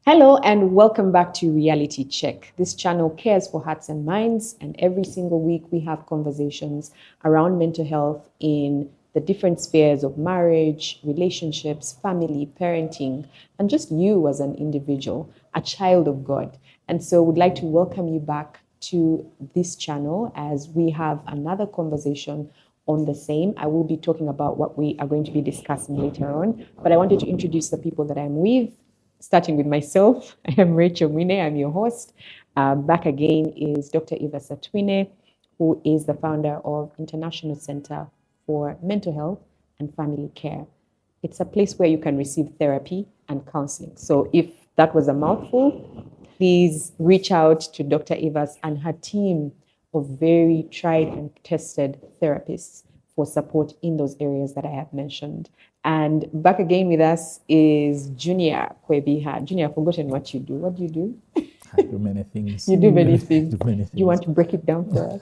Hello and welcome back to Reality Check. This channel cares for hearts and minds, and every single week we have conversations around mental health in the different spheres of marriage, relationships, family, parenting, and just you as an individual, a child of God. And so we'd like to welcome you back to this channel as we have another conversation on the same. I will be talking about what we are going to be discussing later on, but I wanted to introduce the people that I'm with. Starting with myself, I am Rachel Mwine, I'm your host. Back again is Dr. Eva Satwine, who is the founder of International Center for Mental Health and Family Care. It's a place where you can receive therapy and counseling. So if that was a mouthful, please reach out to Dr. Eva's and her team of very tried and tested therapists for support in those areas that I have mentioned. And back again with us is Junior Kwebiha. Junior, I've forgotten what you do. What do you do? I do many things. You do many things. Do many things. You want to break it down for us?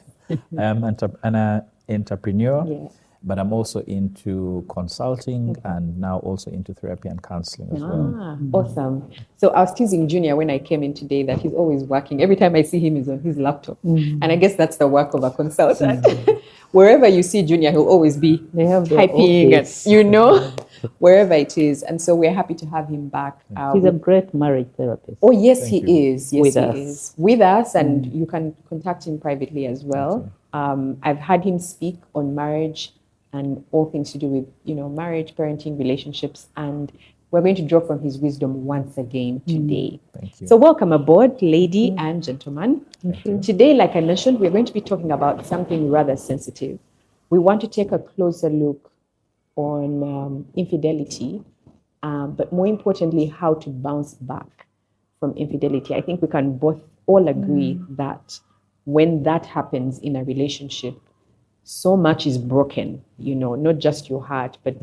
I am an entrepreneur, Yeah. but I'm also into consulting and now also into therapy and counseling as well. Awesome. So I was teasing Junior when I came in today that he's always working. Every time I see him, he's on his laptop. And I guess that's the work of a consultant. Wherever you see Junior, he'll always be typing, wherever it is. And so we're happy to have him back. He's a great marriage therapist. Oh, yes, Thank he you. is. Yes, With he us. is. With us, and you can contact him privately as well. I've had him speak on marriage and all things to do with, marriage, parenting, relationships, and we're going to draw from his wisdom once again today. Thank you. So welcome aboard, lady and gentlemen. Today, like I mentioned, we're going to be talking about something rather sensitive. We want to take a closer look on infidelity, but more importantly, how to bounce back from infidelity. I think we can both all agree that when that happens in a relationship, so much is broken, not just your heart, but,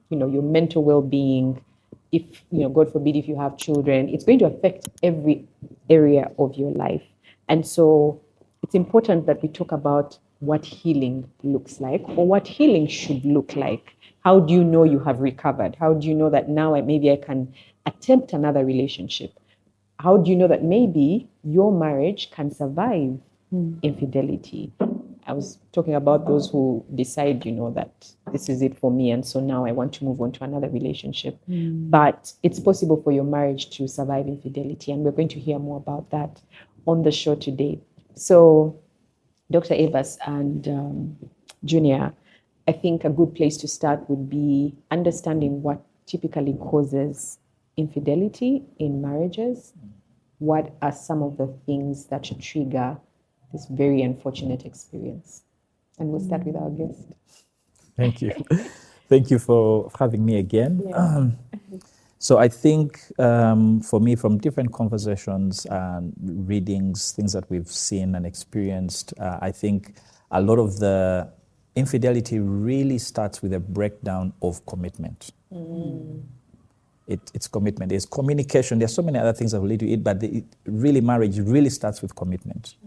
your mental well-being. If, God forbid, if you have children, it's going to affect every area of your life. And so it's important that we talk about what healing looks like or what healing should look like. How do you know you have recovered? How do you know that now maybe I can attempt another relationship? How do you know that maybe your marriage can survive infidelity? I was talking about those who decide, that this is it for me, and so now I want to move on to another relationship. But it's possible for your marriage to survive infidelity, and we're going to hear more about that on the show today. So, Dr. Evas and Junior, I think a good place to start would be understanding what typically causes infidelity in marriages. What are some of the things that should trigger this very unfortunate experience? And we'll start with our guest. Thank you. Thank you for having me again. Yeah. So I think for me, from different conversations and readings, things that we've seen and experienced, I think a lot of the infidelity really starts with a breakdown of commitment. It's commitment. There's communication. There's so many other things that will lead to it, but marriage really starts with commitment.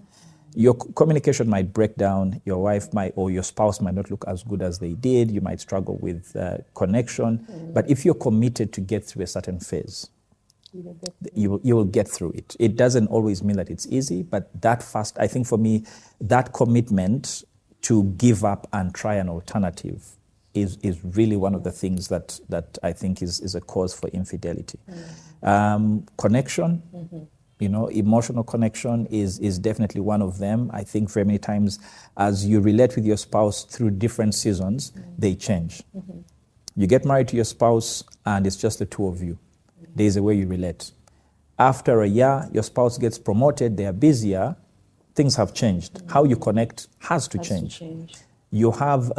Your communication might break down. Your wife might, or your spouse might not look as good as they did. You might struggle with connection. But if you're committed to get through a certain phase, you will get through it. It doesn't always mean that it's easy, but I think for me, that commitment to give up and try an alternative is really one of the things that I think is a cause for infidelity. Connection. Emotional connection is definitely one of them. I think very many times as you relate with your spouse through different seasons, they change. You get married to your spouse and it's just the two of you. There's a way you relate. After a year, your spouse gets promoted, they are busier, things have changed. How you connect has to change. You have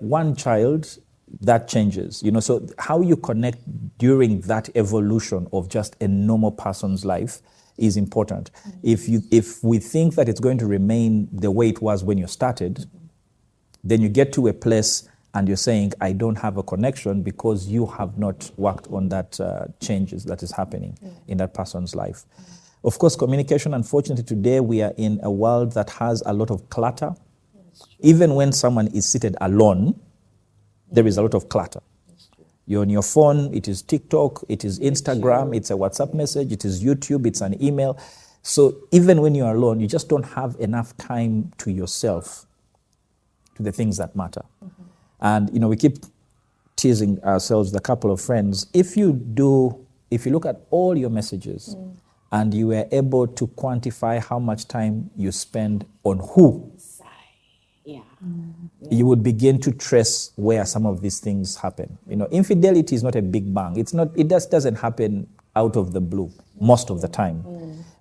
one child, that changes. So how you connect during that evolution of just a normal person's life is important. If we think that it's going to remain the way it was when you started, then you get to a place and you're saying, I don't have a connection because you have not worked on that changes that is happening in that person's life. Of course, communication, unfortunately, today we are in a world that has a lot of clutter. Even when someone is seated alone, there is a lot of clutter. You're on your phone, it is TikTok, it is Instagram, it's a WhatsApp message, it is YouTube, it's an email. So even when you're alone, you just don't have enough time to yourself, to the things that matter. And, we keep teasing ourselves with a couple of friends. If you look at all your messages and you were able to quantify how much time you spend on who, you would begin to trace where some of these things happen. Infidelity is not a big bang. It doesn't happen out of the blue most of the time.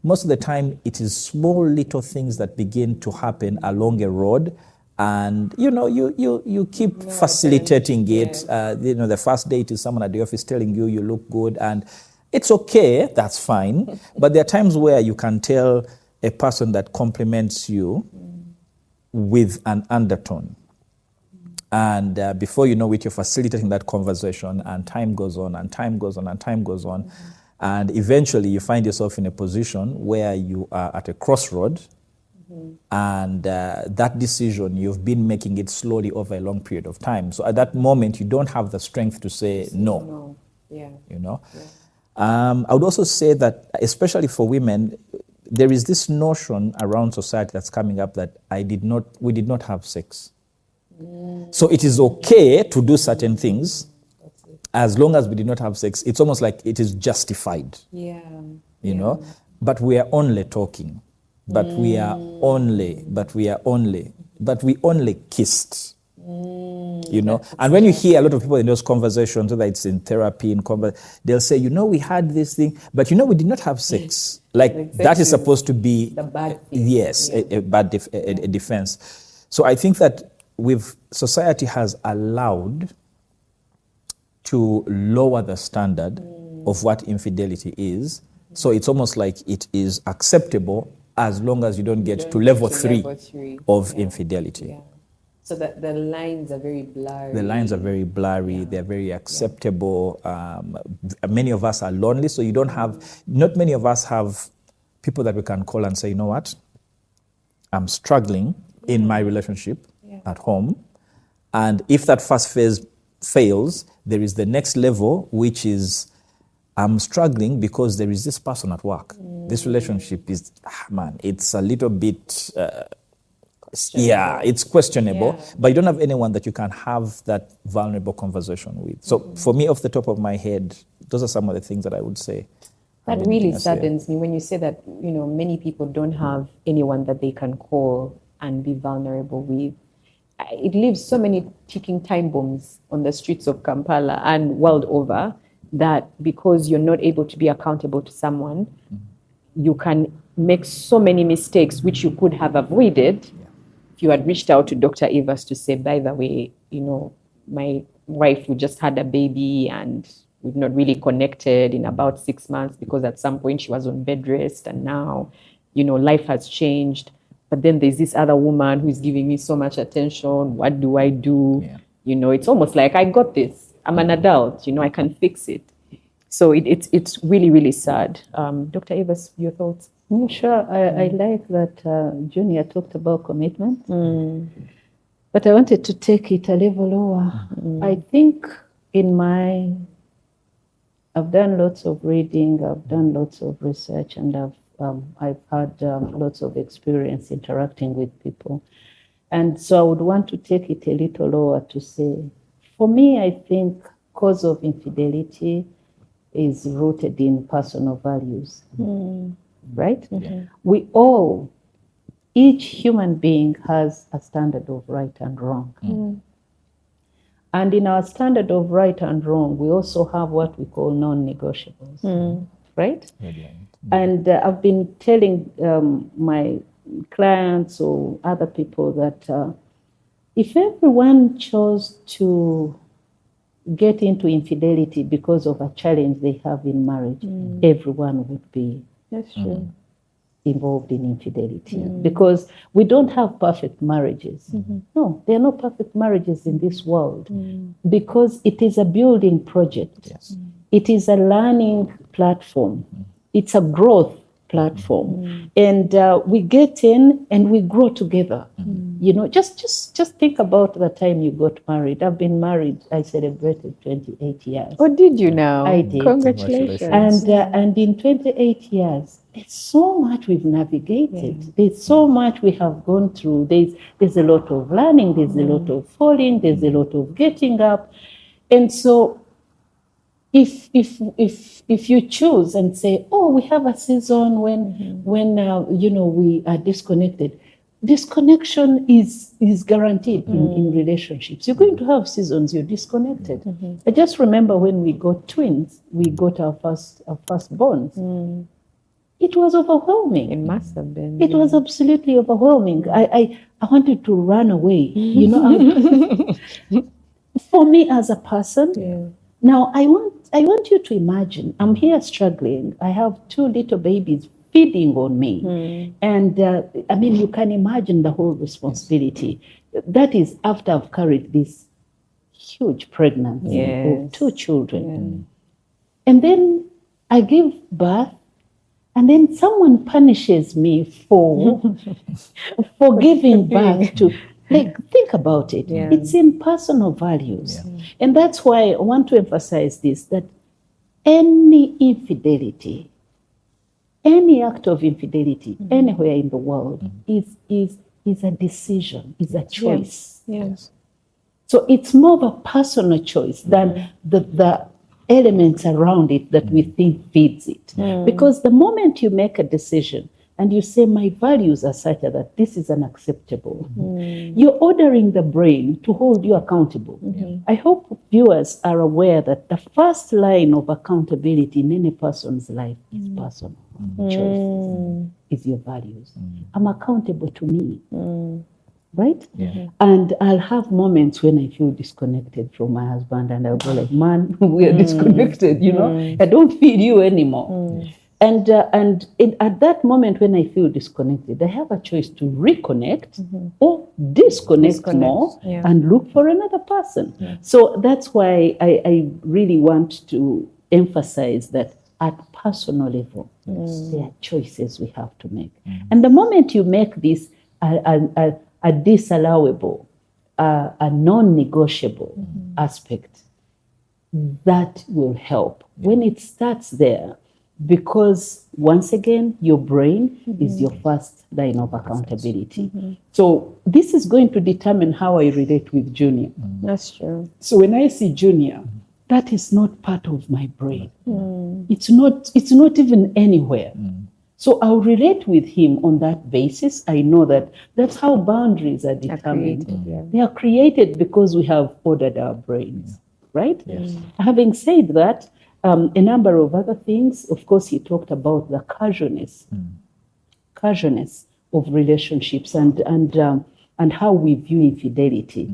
Most of the time, it is small little things that begin to happen along a road. And, you keep facilitating it. The first date is someone at the office telling you look good. And it's okay, that's fine. But there are times where you can tell a person that compliments you with an undertone. And before you know it, you're facilitating that conversation, and time goes on, and time goes on, and time goes on. And eventually you find yourself in a position where you are at a crossroad. And that decision, you've been making it slowly over a long period of time. So at that moment, you don't have the strength to say no. I would also say that, especially for women, there is this notion around society that's coming up that we did not have sex. So it is okay to do certain things as long as we did not have sex. It's almost like it is justified. But we are only talking. But we only kissed, And when you hear a lot of people in those conversations, whether it's in therapy, they'll say, we had this thing, but we did not have sex. Like that is supposed to be the bad thing. Yes, a bad a defense. So I think that society has allowed to lower the standard of what infidelity is. So it's almost like it is acceptable as long as you don't get to level three of infidelity. Yeah. So that the lines are very blurry. They're very acceptable. Many of us are lonely, so not many of us have people that we can call and say, you know what, I'm struggling in my relationship at home. And if that first phase fails, there is the next level, which is, I'm struggling because there is this person at work. This relationship is, it's a little bit, it's questionable. But you don't have anyone that you can have that vulnerable conversation with. So for me, off the top of my head, those are some of the things that I would say. That really saddens me when you say that, many people don't have anyone that they can call and be vulnerable with. It leaves so many ticking time bombs on the streets of Kampala and world over, that because you're not able to be accountable to someone, you can make so many mistakes which you could have avoided if you had reached out to Dr. Evers to say, by the way, my wife, we just had a baby and we've not really connected in about 6 months because at some point she was on bed rest, and now, life has changed. But then there's this other woman who's giving me so much attention. What do I do? It's almost like I got this. I'm an adult, I can fix it. So it's really, really sad. Dr. Evers, your thoughts? Sure. I like that Junior talked about commitment. But I wanted to take it a level lower. I think I've done lots of reading, I've done lots of research, and I've had lots of experience interacting with people. And so I would want to take it a little lower to say, for me, I think cause of infidelity is rooted in personal values, right? We all, each human being has a standard of right and wrong. And in our standard of right and wrong, we also have what we call non-negotiables, right? And I've been telling my clients or other people that if everyone chose to get into infidelity because of a challenge they have in marriage, everyone would be involved in infidelity. Because we don't have perfect marriages. No, there are no perfect marriages in this world, because it is a building project. It is a learning platform. It's a growth platform. And we get in and we grow together. You know, just think about the time you got married. I've been married. I celebrated 28 years. Oh, did you now? I did. Congratulations. And in 28 years, there's so much we've navigated. There's so much we have gone through. There's a lot of learning. There's a lot of falling. There's a lot of getting up. And so if you choose and say, oh, we have a season when we are disconnected, disconnection is guaranteed in relationships. You're going to have seasons you're disconnected. I just remember when we got twins, we got our firstborns. It was overwhelming. It must have been. It was absolutely overwhelming. I wanted to run away. You know, for me as a person. Now I want you to imagine. I'm here struggling. I have 2 little babies feeding on me. And I mean, you can imagine the whole responsibility. That is after I've carried this huge pregnancy of 2 children. And then I give birth, and then someone punishes me for giving birth to. Like, think about it. It's in personal values. And that's why I want to emphasize this, that any infidelity, any act of infidelity anywhere in the world is a decision, is a choice. Yes. So it's more of a personal choice than the elements around it that we think feeds it. Because the moment you make a decision and you say, my values are such that this is unacceptable, you're ordering the brain to hold you accountable. I hope viewers are aware that the first line of accountability in any person's life is personal. Choices is your values. I'm accountable to me. Right? And I'll have moments when I feel disconnected from my husband, and I'll go like, man, we are disconnected, you know? I don't feel you anymore. And at that moment when I feel disconnected, I have a choice to reconnect or disconnect more and look for another person. So that's why I really want to emphasize that at personal level, there are choices we have to make. And the moment you make this a disallowable, a non-negotiable aspect, that will help. When it starts there, because once again, your brain is your first line of accountability. So this is going to determine how I relate with Junior. That's true. So when I see Junior, that is not part of my brain. It's not even anywhere. So I'll relate with him on that basis. I know that that's how boundaries are determined. They are created because we have ordered our brains, right? Having said that, a number of other things. Of course, he talked about the casualness of relationships and how we view infidelity.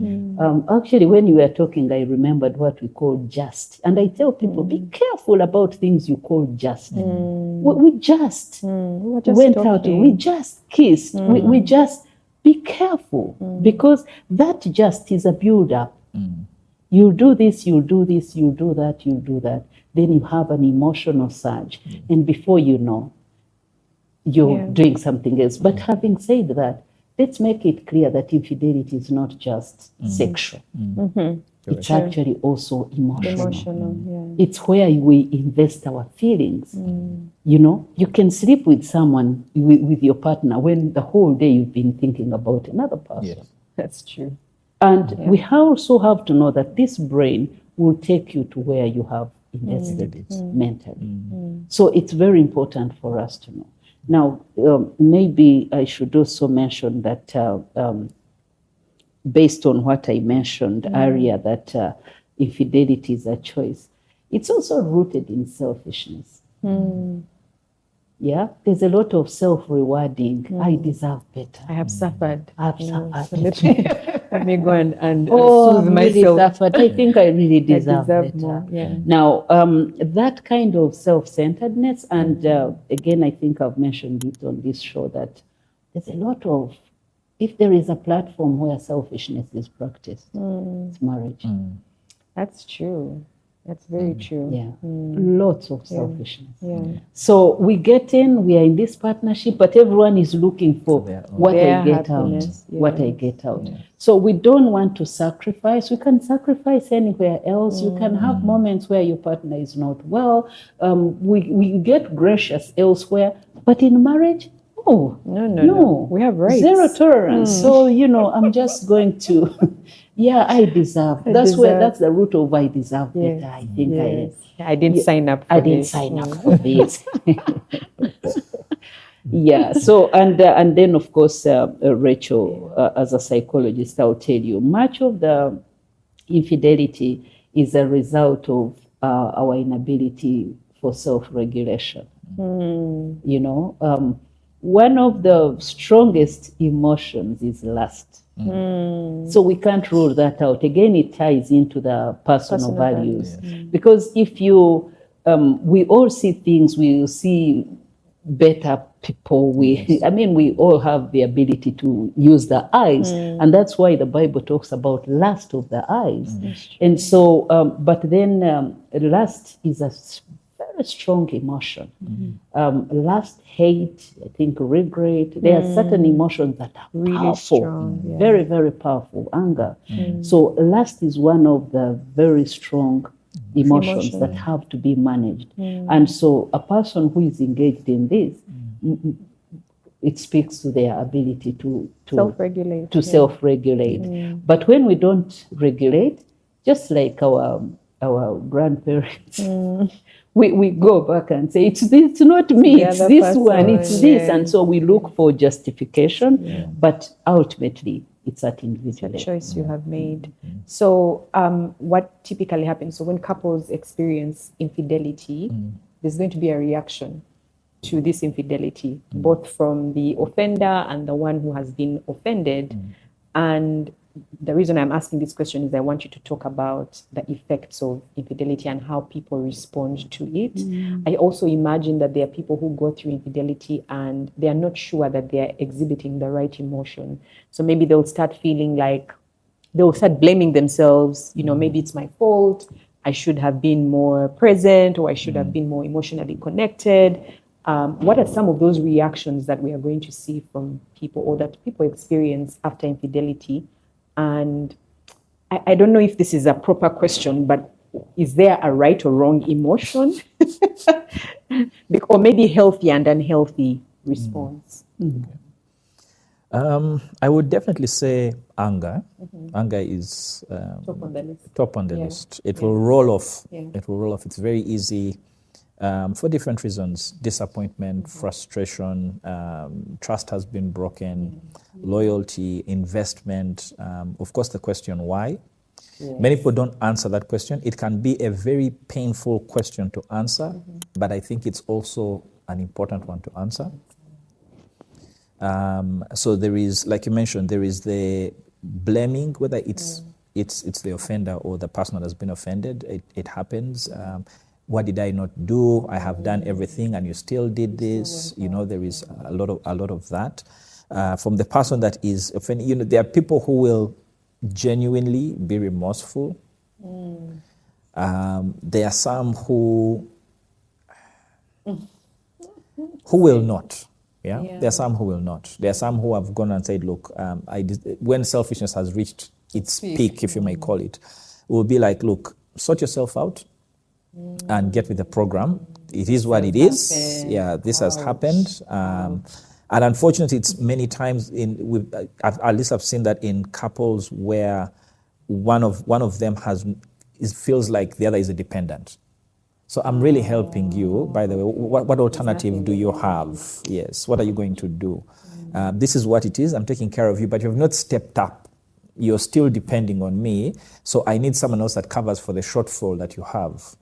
Actually, when you were talking, I remembered what we call just. And I tell people, be careful about things you call just. We just went out, we just kissed, we just, be careful, because that just is a build-up. You do this, you do this, you do that, you do that. Then you have an emotional surge. And before you know, you're doing something else. But having said that, let's make it clear that infidelity is not just sexual. It's actually also emotional. It's where we invest our feelings. You know, you can sleep with someone, with your partner, when the whole day you've been thinking about another person. That's true. And we also have to know that this brain will take you to where you have invested mentally. So it's very important for us to know. Now, maybe I should also mention that based on what I mentioned earlier, that infidelity is a choice, it's also rooted in selfishness. Yeah, there's a lot of self-rewarding. I deserve better. I have suffered. I've suffered. Let me go and soothe myself. really suffered. I think I really deserve better. More. Now, that kind of self-centeredness, and again, I think I've mentioned it on this show, that there's a lot of, if there is a platform where selfishness is practiced, it's marriage. That's true. That's very true. Yeah, lots of selfishness. Yeah. So we are in this partnership, but everyone is looking for what Their I get out, happiness, what I yes. get out. So we don't want to sacrifice. We can sacrifice anywhere else. You can have moments where your partner is not well. We get gracious elsewhere, but in marriage, no. We have rights. Zero tolerance. So, I'm just going to, I deserve. That's the root of I deserve better. I think I didn't sign up for I didn't this. sign up for this. So, and then, of course, Rachel, as a psychologist, I'll tell you, much of the infidelity is a result of our inability for self-regulation. One of the strongest emotions is lust. So we can't rule that out. Again, it ties into the personal values. Because if you, we all see things, we see better people. We all have the ability to use the eyes. And that's why the Bible talks about lust of the eyes. And so, but then lust is a very strong emotion. Lust, hate, I think regret. There are certain emotions that are really powerful, strong, very, very powerful. Anger. So lust is one of the very strong emotions that have to be managed. And so a person who is engaged in this, it speaks to their ability to self-regulate. Self-regulate. But when we don't regulate, just like our grandparents, we go back and say, it's not me, it's this one, it's this. And so we look for justification, but ultimately it's that individual. It's a choice you have made. So what typically happens, so when couples experience infidelity, there's going to be a reaction to this infidelity, both from the offender and the one who has been offended. And the reason I'm asking this question is I want you to talk about the effects of infidelity and how people respond to it. I also imagine that there are people who go through infidelity and they are not sure that they are exhibiting the right emotion. So maybe they'll start feeling like, they'll start blaming themselves, maybe it's my fault, I should have been more present, or I should have been more emotionally connected. What are some of those reactions that we are going to see from people, or that people experience after infidelity? And I don't know if this is a proper question, but is there a right or wrong emotion? Or maybe healthy and unhealthy response? I would definitely say anger. Anger is top on the list. It will roll off. It will roll off. It's very easy. For different reasons: disappointment, frustration, trust has been broken, loyalty, investment. Of course, the question why. Many people don't answer that question. It can be a very painful question to answer, but I think it's also an important one to answer. So there is, like you mentioned, there is the blaming, whether it's the offender or the person that has been offended. It happens. What did I not do? I have done everything, and you still did this. There is a lot of that. From the person that is offended, there are people who will genuinely be remorseful. There are some who will not. There are some who will not. There are some who have gone and said, look, when selfishness has reached its peak, if you may call it, will be like, look, sort yourself out and get with the program. It is what it is. This has happened. And unfortunately, it's many times at least I've seen that in couples where one of them feels like the other is a dependent. So I'm really helping you. By the way, what alternative do you have? Yes, what are you going to do? This is what it is. I'm taking care of you, but you have not stepped up. You're still depending on me. So I need someone else that covers for the shortfall that you have.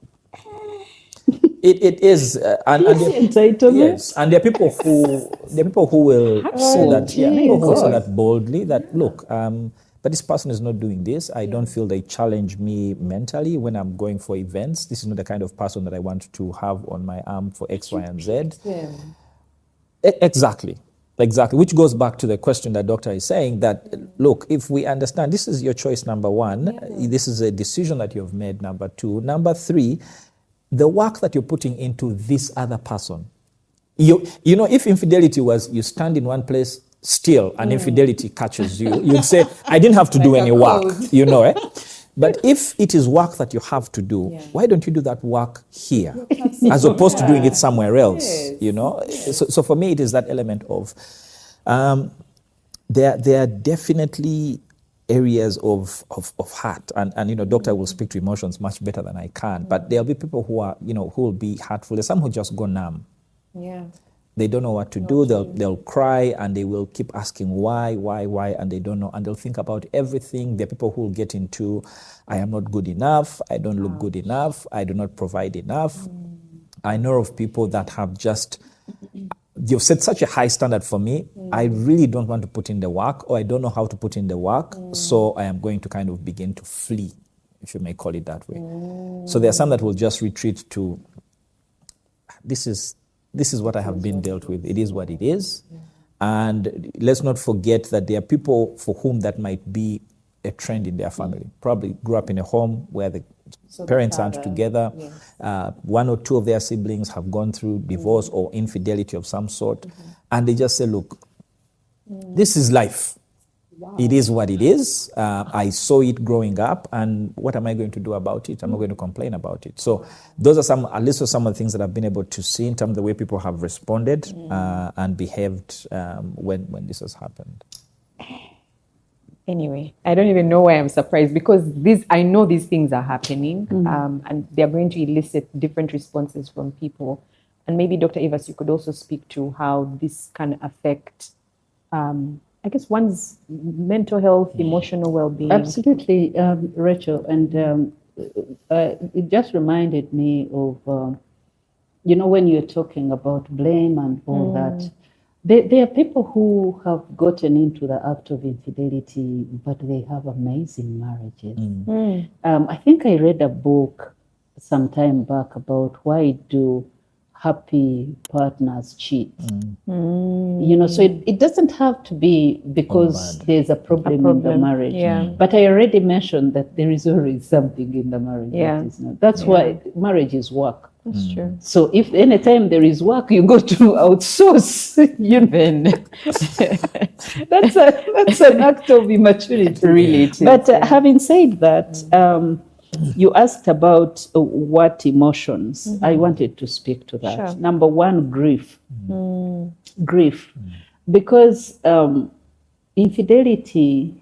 It is, and entitlement. Yes, and there are people who will say that. People who will say that boldly. That look, but this person is not doing this. I don't feel they challenge me mentally when I'm going for events. This is not the kind of person that I want to have on my arm for X, Y, and Z. Exactly. Exactly, which goes back to the question that doctor is saying that, look, if we understand this is your choice, number one, this is a decision that you've made, number two, number three, the work that you're putting into this other person. You know, if infidelity was you stand in one place still and infidelity catches you, you'd say, I didn't have to do any work, you know, But if it is work that you have to do, why don't you do that work here as opposed to doing it somewhere else, you know? So for me, it is that element of, there are definitely areas of hurt, and you know, doctor will speak to emotions much better than I can, but there'll be people who are, you know, who will be hurtful. There's some who just go numb. Yeah. They don't know what to do. They'll cry and they will keep asking why, and they don't know. And they'll think about everything. There are people who will get into, I am not good enough. I don't look good enough. I do not provide enough. I know of people that have just, you've set such a high standard for me. I really don't want to put in the work, or I don't know how to put in the work. So I am going to kind of begin to flee, if you may call it that way. So there are some that will just retreat to, this is what I have been dealt with. It is what it is. And let's not forget that there are people for whom that might be a trend in their family. Probably grew up in a home where the parents aren't together. One or two of their siblings have gone through divorce or infidelity of some sort. And they just say, look, this is life. It is what it is. I saw it growing up, and what am I going to do about it? I'm not going to complain about it. So those are some of the things that I've been able to see in terms of the way people have responded and behaved when this has happened. Anyway, I don't even know why I'm surprised, because I know these things are happening, and they're going to elicit different responses from people. And maybe Dr. Evers, you could also speak to how this can affect I guess one's mental health, emotional well-being. Absolutely, Rachel. And it just reminded me of, you know, when you're talking about blame and all that, there are people who have gotten into the act of infidelity, but they have amazing marriages. I think I read a book some time back about why do happy partners cheat. You know, so it doesn't have to be because there's a problem in the marriage. But I already mentioned that there is always something in the marriage that is not. That's why marriage is work. That's true. So if anytime there is work, you go to outsource, you know, that's an act of immaturity. Really, but having said that, you asked about what emotions. I wanted to speak to that. Sure. Number one, grief. Grief. Because infidelity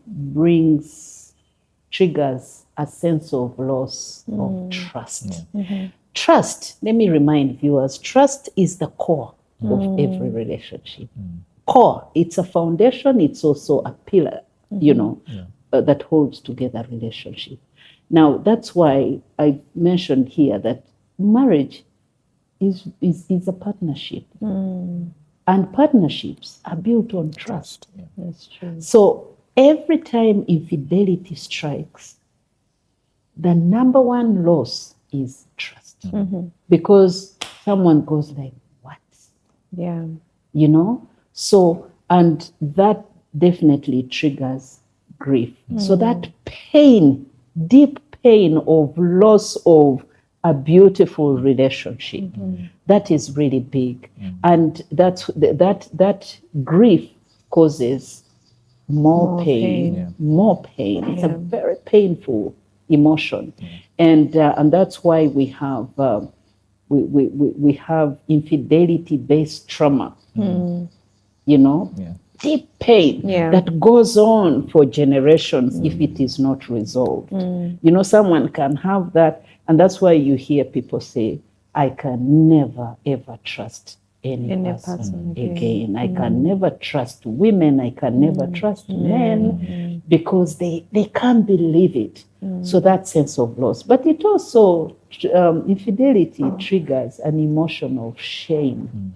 triggers a sense of loss of trust. Trust, let me remind viewers, trust is the core of every relationship. Core, it's a foundation, it's also a pillar, you know, that holds together relationship. Now, that's why I mentioned here that marriage is a partnership. And partnerships are built on trust. That's true. So every time infidelity strikes, the number one loss is trust. Because someone goes like, what? Yeah. You know? So, and that definitely triggers grief. So that pain, deep pain of loss of a beautiful relationship, that is really big. And that grief causes more pain. More pain. It's a very painful emotion. And that's why we have we have infidelity-based trauma. You know? Deep pain that goes on for generations if it is not resolved. You know, someone can have that, and that's why you hear people say, I can never, ever trust any person again. I can never trust women. I can never trust men because they can't believe it. So that sense of loss. But it also, infidelity triggers an emotion of shame.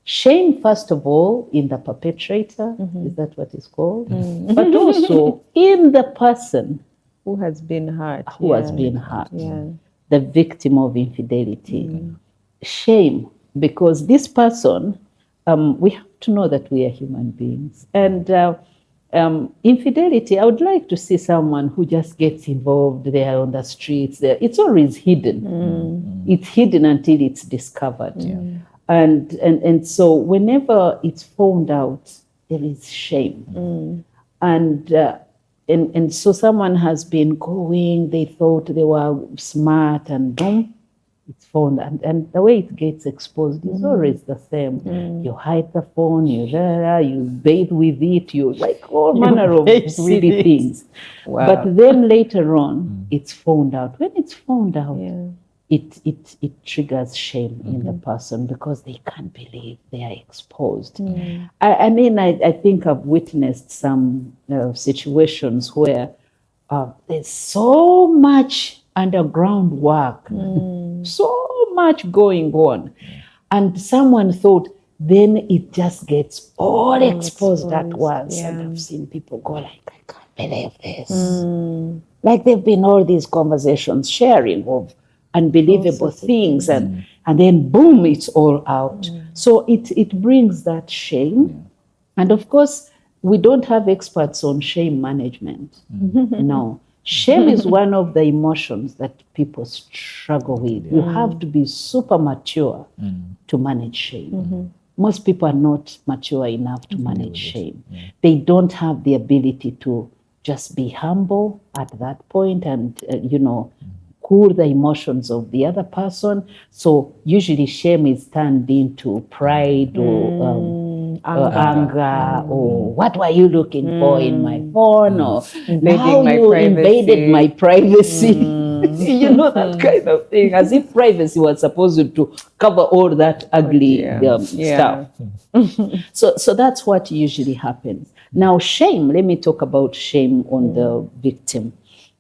Shame, first of all, in the perpetrator, is that what it's called? But also in the person who has been hurt. The victim of infidelity. Shame because this person, we have to know that we are human beings. And infidelity, I would like to see someone who just gets involved there on the streets. There, it's always hidden. It's hidden until it's discovered. And so whenever it's found out, there is shame. And so someone has been going, they thought they were smart, and boom, it's found. And the way it gets exposed is always the same. You hide the phone, you bathe with it, you like all manner of silly things. Wow. But then later on, it's found out. When it's found out, it triggers shame in the person because they can't believe they are exposed. I mean, I think I've witnessed some situations where there's so much underground work, so much going on, and someone thought then it just gets all exposed at once. And I've seen people go like, I can't believe this. Like there've been all these conversations, sharing of unbelievable things, and then boom, it's all out. So it brings that shame. And of course, we don't have experts on shame management. No. Shame is one of the emotions that people struggle with. You have to be super mature to manage shame. Most people are not mature enough to manage shame. They don't have the ability to just be humble at that point and, cool the emotions of the other person. So usually shame is turned into pride or anger or what were you looking for in my phone, or now you invaded my privacy. That kind of thing, as if privacy was supposed to cover all that ugly stuff. So that's what usually happens. Now shame, let me talk about shame on the victim.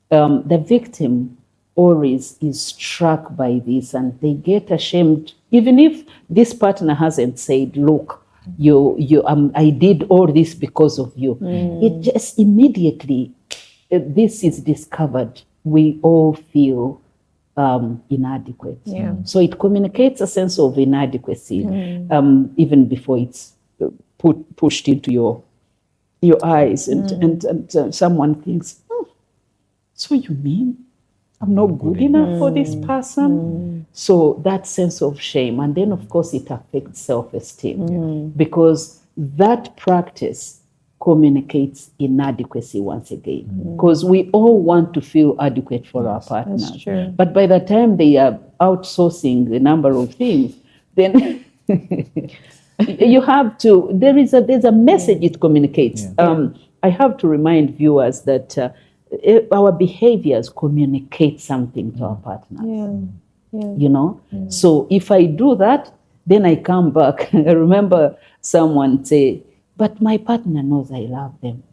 The victim always is struck by this, and they get ashamed, even if this partner hasn't said, look, I did all this because of you. It just immediately, this is discovered, we all feel inadequate. So it communicates a sense of inadequacy, even before it's pushed into your eyes, and someone thinks, so you mean I'm not good enough for this person? So that sense of shame. And then, of course, it affects self-esteem because that practice communicates inadequacy once again. Because we all want to feel adequate for our partners. That's true. But by the time they are outsourcing a number of things, then you have to, there's a message it communicates. I have to remind viewers that our behaviors communicate something to our partners. So if I do that, then I come back. I remember someone say, but my partner knows I love them.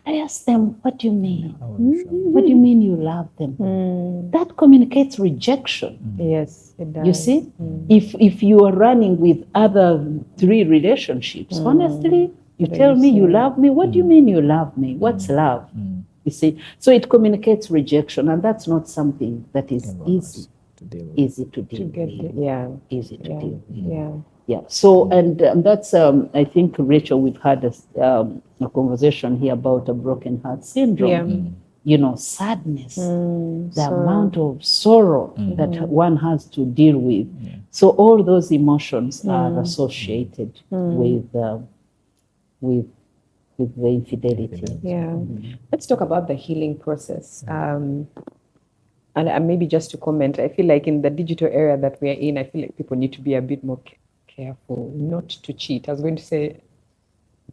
I ask them, what do you mean? What do you mean you love them? That communicates rejection. Yes, it does. You see, if you are running with other 3 relationships, honestly, you tell me you love me. What do you mean you love me? What's love? You see, so it communicates rejection, and that's not something that is easy to deal with. Easy to deal with. So, and that's, I think, Rachel, we've had a conversation here about a broken heart syndrome. Sadness, the amount of sorrow that one has to deal with. So all those emotions are associated with the infidelity. Let's talk about the healing process. And maybe just to comment, I feel like in the digital era that we are in, I feel like people need to be a bit more careful not to cheat. I was going to say,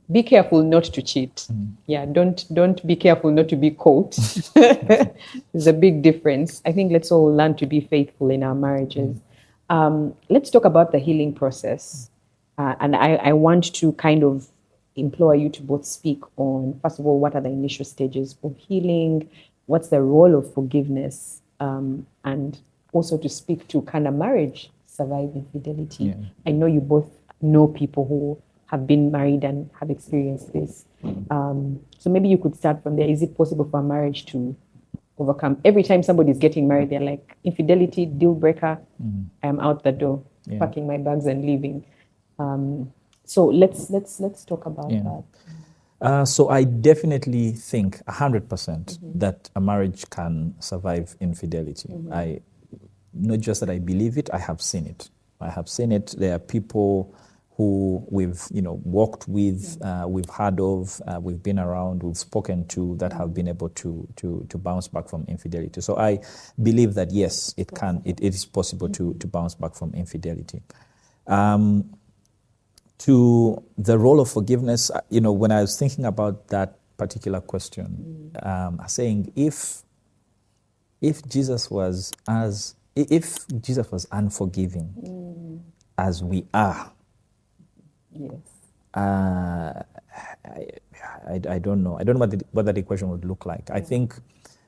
be careful not to cheat. Don't be careful not to be caught. There's a big difference. I think let's all learn to be faithful in our marriages. Let's talk about the healing process. And I want to kind of implore you to both speak on, first of all, what are the initial stages of healing? What's the role of forgiveness? And also to speak to, can a marriage survive infidelity? I know you both know people who have been married and have experienced this. So maybe you could start from there. Is it possible for a marriage to overcome? Every time somebody's getting married, they're like, infidelity, deal breaker, I'm out the door. Yeah. packing my bags and leaving. So let's talk about Yeah. that. So I definitely think 100% that a marriage can survive infidelity. I not just that I believe it, I have seen it. I have seen it. There are people who we've worked with, we've heard of, we've been around, we've spoken to that have been able to bounce back from infidelity. So I believe that yes, it is possible to bounce back from infidelity. To the role of forgiveness, when I was thinking about that particular question, saying if Jesus was unforgiving as we are, Yes. I don't know. I don't know what that equation would look like. I think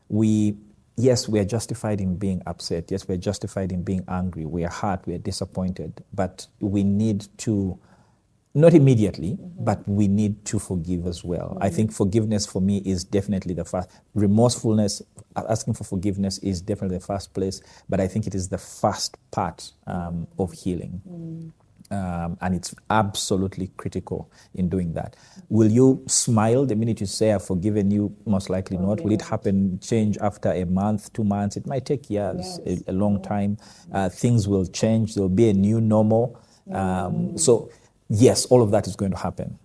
we are justified in being upset. Yes, we are justified in being angry. We are hurt. We are disappointed. But we need to, not immediately, but we need to forgive as well. I think forgiveness for me is definitely the first. Remorsefulness, asking for forgiveness is definitely the first place, but I think it is the first part of healing. And it's absolutely critical in doing that. Will you smile the minute you say, I've forgiven you? Most likely not. Will it happen, change after a month, 2 months? It might take years, a long time. Things will change. There will be a new normal. So yes, all of that is going to happen.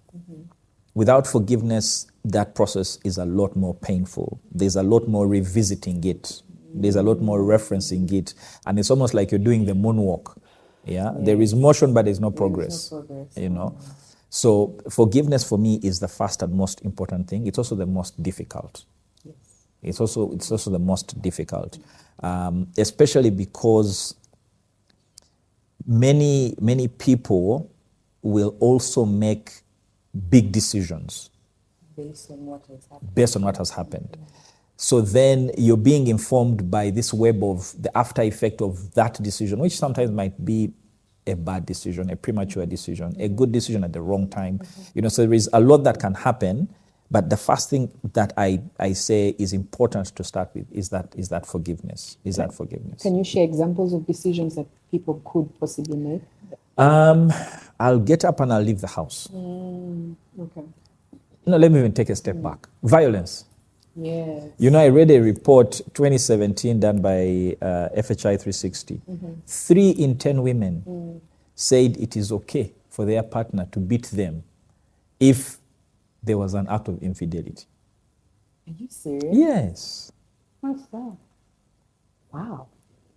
Without forgiveness, that process is a lot more painful. There's a lot more revisiting it. There's a lot more referencing it. And it's almost like you're doing the moonwalk. Yeah, there is motion, but there's no progress. So forgiveness for me is the first and most important thing. It's also the most difficult. Yes. It's also the most difficult, especially because many people will also make big decisions Based on what has happened. So then you're being informed by this web of the after effect of that decision, which sometimes might be a bad decision, a premature decision, a good decision at the wrong time. So there is a lot that can happen, but the first thing that I say is important to start with is that forgiveness. Can you share examples of decisions that people could possibly make? I'll get up and I'll leave the house. Okay. No, let me even take a step back. Violence. Yes. I read a report 2017 done by FHI 360. 3 in 10 women said it is okay for their partner to beat them if there was an act of infidelity. Are you serious? Yes. What's that? Wow.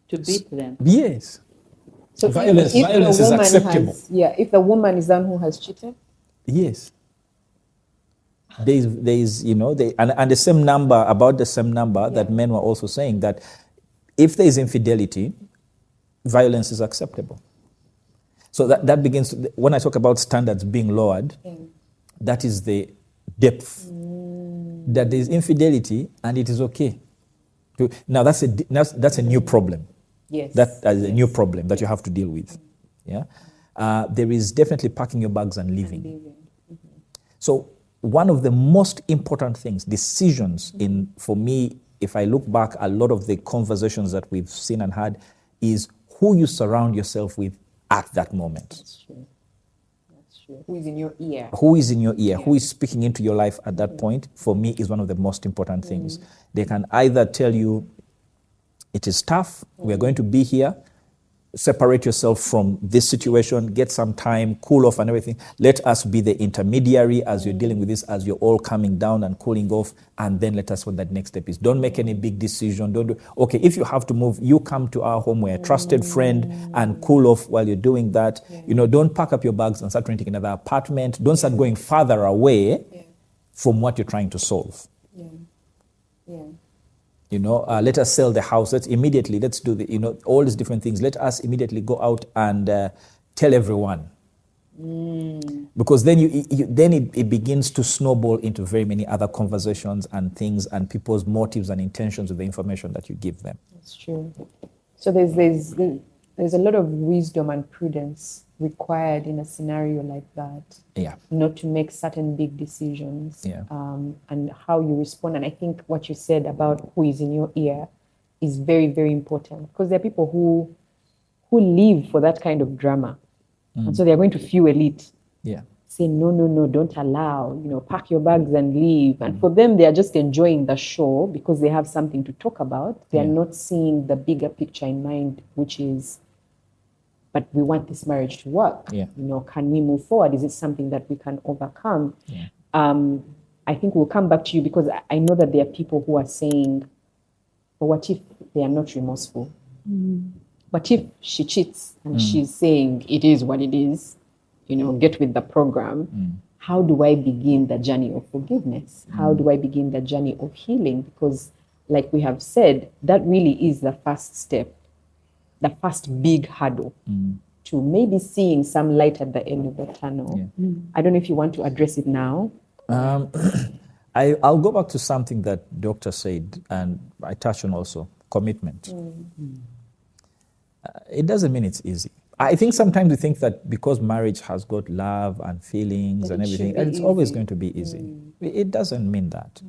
To beat them. Yes. So Violence if the is woman acceptable. if the woman is the one who has cheated. Yes. There is and the same number, about the same number that men were also saying that if there is infidelity, violence is acceptable. So that begins, when I talk about standards being lowered, that is the depth. That there is infidelity and it is okay. Now that's a new problem. Yes. That is a new problem that you have to deal with. Yeah. There is definitely packing your bags and leaving. So one of the most important things, decisions for me, if I look back, a lot of the conversations that we've seen and had is who you surround yourself with at that moment. That's true. Who is in your ear? Who is in your ear? Who is speaking into your life at that point, for me, is one of the most important things. They can either tell you, it is tough, we are going to be here, separate yourself from this situation, get some time, cool off and everything. Let us be the intermediary as you're dealing with this, as you're all coming down and cooling off, and then let us what that next step is. Don't make any big decision. Okay, if you have to move, you come to our home, we're a trusted friend, and cool off while you're doing that. Don't pack up your bags and start renting another apartment. Don't start going farther away from what you're trying to solve. Let us sell the house. Let's do all these different things. Let us immediately go out and tell everyone. Because then it begins to snowball into very many other conversations and things and people's motives and intentions with the information that you give them. That's true. So there's a lot of wisdom and prudence required in a scenario like that. Yeah. Not to make certain big decisions. Yeah. And how you respond. And I think what you said about who is in your ear is very, very important, because there are people who live for that kind of drama. And so they're going to fuel it. Yeah. Say, no, don't allow, pack your bags and leave. And for them, they are just enjoying the show because they have something to talk about. They are not seeing the bigger picture in mind, which is, but we want this marriage to work. Yeah. Can we move forward? Is it something that we can overcome? Yeah. I think we'll come back to you because I know that there are people who are saying, but what if they are not remorseful? What if she cheats and she's saying it is what it is? Get with the program. How do I begin the journey of forgiveness? How do I begin the journey of healing? Because like we have said, that really is the first step, the first big hurdle to maybe seeing some light at the end of the tunnel. Yeah. I don't know if you want to address it now. I'll go back to something that Doctor said, and I touched on also, commitment. It doesn't mean it's easy. I think sometimes we think that because marriage has got love and feelings and everything, it's always going to be easy. It doesn't mean that.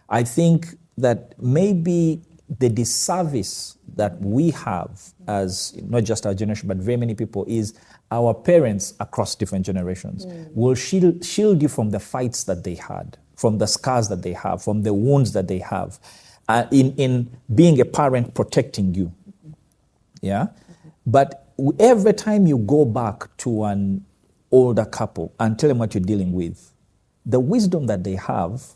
I think that maybe the disservice that we have as not just our generation, but very many people, is our parents across different generations will shield you from the fights that they had, from the scars that they have, from the wounds that they have, in being a parent protecting you. Yeah? But every time you go back to an older couple and tell them what you're dealing with, the wisdom that they have,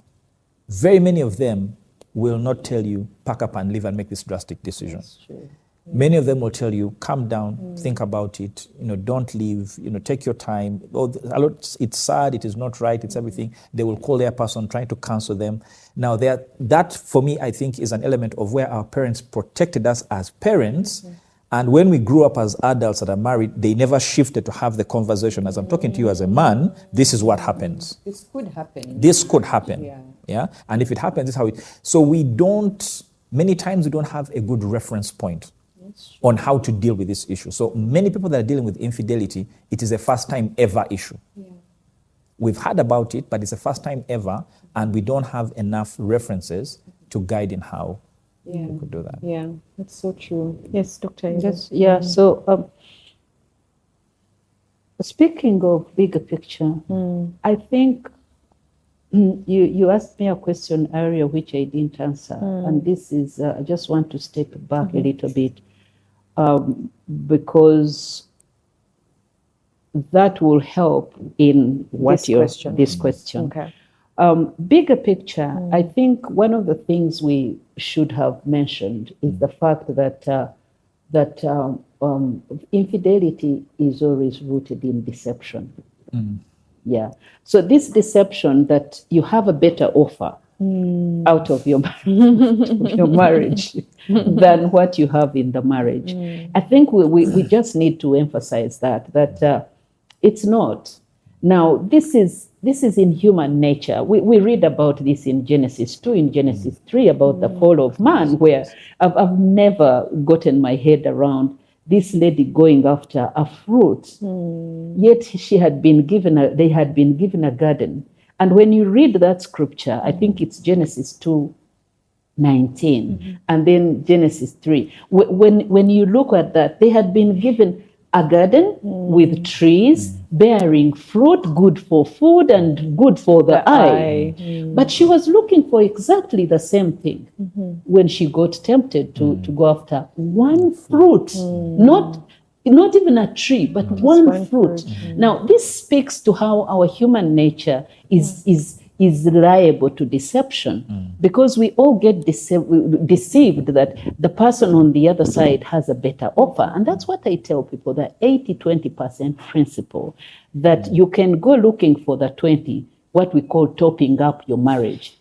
very many of them will not tell you, pack up and leave and make this drastic decision. That's true. Many of them will tell you, calm down, think about it, don't leave, take your time. It's sad, it is not right, it's everything. They will call their person, trying to counsel them. Now, that for me, I think, is an element of where our parents protected us as parents. And when we grew up as adults that are married, they never shifted to have the conversation. As I'm talking to you as a man, this is what happens. This could happen. This could happen. Yeah. And if it happens, this is how it. So many times we don't have a good reference point on how to deal with this issue. So many people that are dealing with infidelity, it is a first time ever issue. We've heard about it, but it's a first time ever, and we don't have enough references to guide in how we could do that. Yeah, that's so true. Yes, Dr. Yes, yeah. So speaking of bigger picture, I think you asked me a question earlier which I didn't answer, and this is I just want to step back a little bit because that will help in this question. Okay. Bigger picture, I think one of the things we should have mentioned is the fact that infidelity is always rooted in deception. Yeah. So this deception that you have a better offer out of your marriage than what you have in the marriage. I think we just need to emphasize that it's not. Now, this is in human nature. We read about this in Genesis 2, in Genesis 3, about the fall of man, where I've never gotten my head around this lady going after a fruit. Yet they had been given a garden. And when you read that scripture, I think it's Genesis 2:19, and then Genesis 3. When you look at that, they had been given a garden with trees bearing fruit, good for food and good for the eye. But she was looking for exactly the same thing when she got tempted to go after one fruit, not even a tree, but one fruit. Now, this speaks to how our human nature is liable to deception, because we all get deceived that the person on the other side has a better offer. And that's what I tell people, that 80-20% principle, that you can go looking for the 20, what we call topping up your marriage.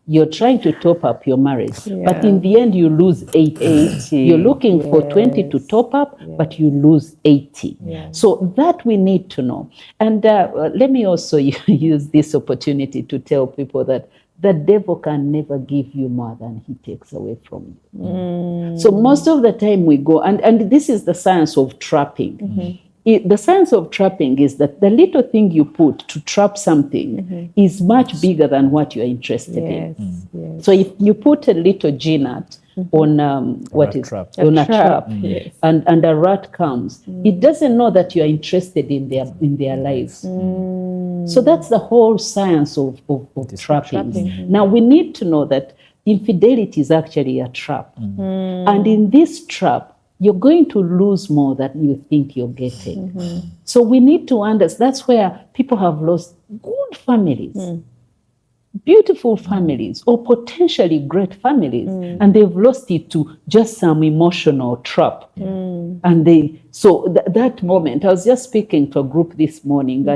You're trying to top up your marriage, but in the end you lose 80. You're looking for 20 to top up, but you lose 80. So that we need to know. And let me also use this opportunity to tell people that the devil can never give you more than he takes away from you. So most of the time we go, and this is the science of trapping. The science of trapping is that the little thing you put to trap something is much bigger than what you're interested in. So if you put a little G-nut on what rat is trap. on a trap, trap, yes. and a rat comes, it doesn't know that you are interested in their lives. So that's the whole science of trapping. Now we need to know that infidelity is actually a trap, and in this trap, you're going to lose more than you think you're getting. So we need to understand. That's where people have lost good families, beautiful families, or potentially great families, and they've lost it to just some emotional trap. And that moment, I was just speaking to a group this morning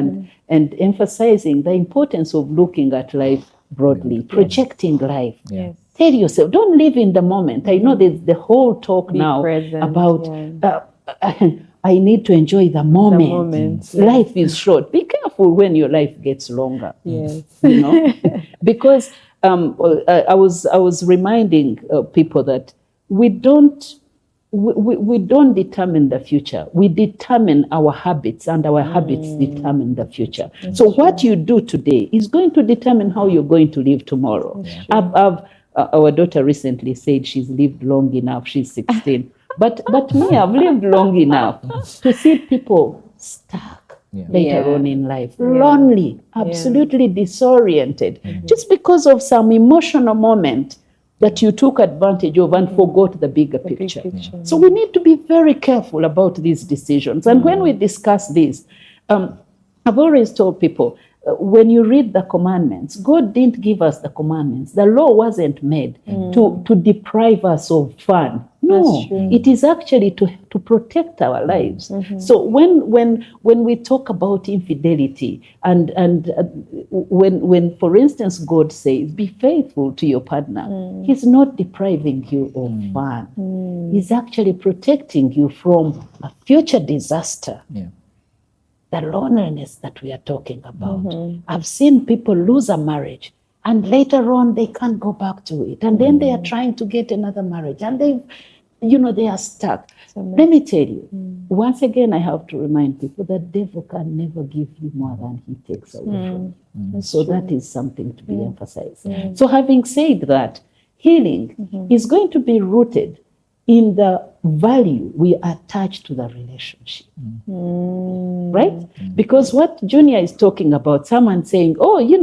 and emphasizing the importance of looking at life broadly, projecting life. Yes. Tell yourself, don't live in the moment. I know there's the whole talk now present, about I need to enjoy the moment. Life is short. Be careful when your life gets longer. Yes. You know, because I was reminding people that we don't determine the future. We determine our habits, and our habits determine the future. So what you do today is going to determine how you're going to live tomorrow. Our daughter recently said she's lived long enough. She's 16. But me, I've lived long enough to see people stuck later on in life, lonely, absolutely disoriented, just because of some emotional moment that you took advantage of and forgot the bigger picture. So we need to be very careful about these decisions. And when we discuss this, I've always told people, when you read the commandments, God didn't give us the commandments. The law wasn't made to deprive us of fun. No, it is actually to protect our lives. So when we talk about infidelity, and when for instance God says, be faithful to your partner, he's not depriving you of fun. He's actually protecting you from a future disaster. The loneliness that we are talking about. I've seen people lose a marriage, and later on they can't go back to it, and then they are trying to get another marriage, and they are stuck. Let me tell you, once again, I have to remind people that the devil can never give you more than he takes away from you. So that is something to be emphasized. So having said that, healing is going to be rooted in the value we attach to the relationship. Right? Because what Junior is talking about, someone saying,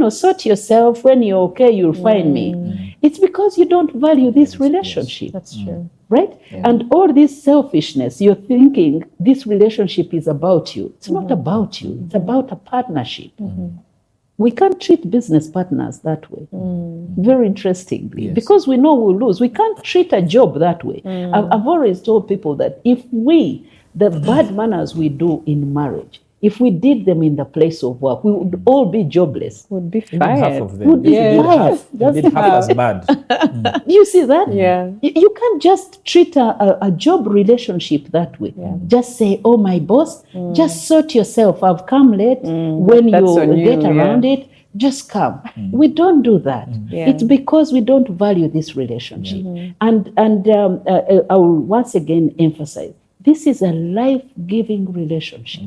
sort yourself, when you're okay, you'll find me. It's because you don't value this relationship. That's true. Right? And all this selfishness, you're thinking this relationship is about you. It's not about you. It's about a partnership. We can't treat business partners that way. Very interestingly, because we know we'll lose. We can't treat a job that way. I've always told people that if the bad manners we do in marriage, if we did them in the place of work, we would all be jobless. Would be Even fired. half of them. Would be fired. You did half as bad. You see that? Yeah. You can't just treat a job relationship that way. Just say, oh, my boss, just sort yourself. I've come late. When you get around it, just come. We don't do that. It's because we don't value this relationship. And I will once again emphasize, this is a life-giving relationship.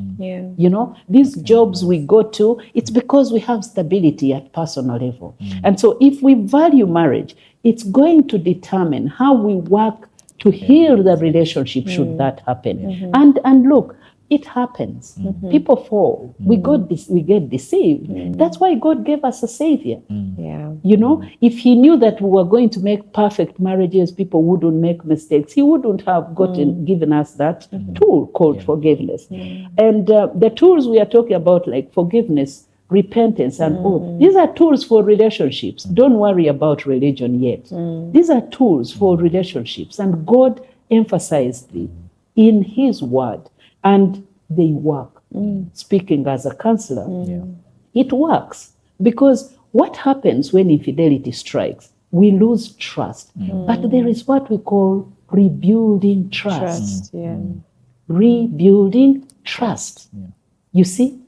These jobs we go to, it's because we have stability at personal level. And so if we value marriage, it's going to determine how we work to heal the relationship should that happen. And look, it happens. People fall. We get deceived. That's why God gave us a savior. If he knew that we were going to make perfect marriages, people wouldn't make mistakes, he wouldn't have given us that tool called forgiveness. And the tools we are talking about, like forgiveness, repentance, and these are tools for relationships. Don't worry about religion yet. These are tools for relationships, and God emphasized it in his word. And they work. Speaking as a counselor, it works. Because what happens when infidelity strikes? We lose trust. But there is what we call rebuilding trust. Rebuilding trust. You see?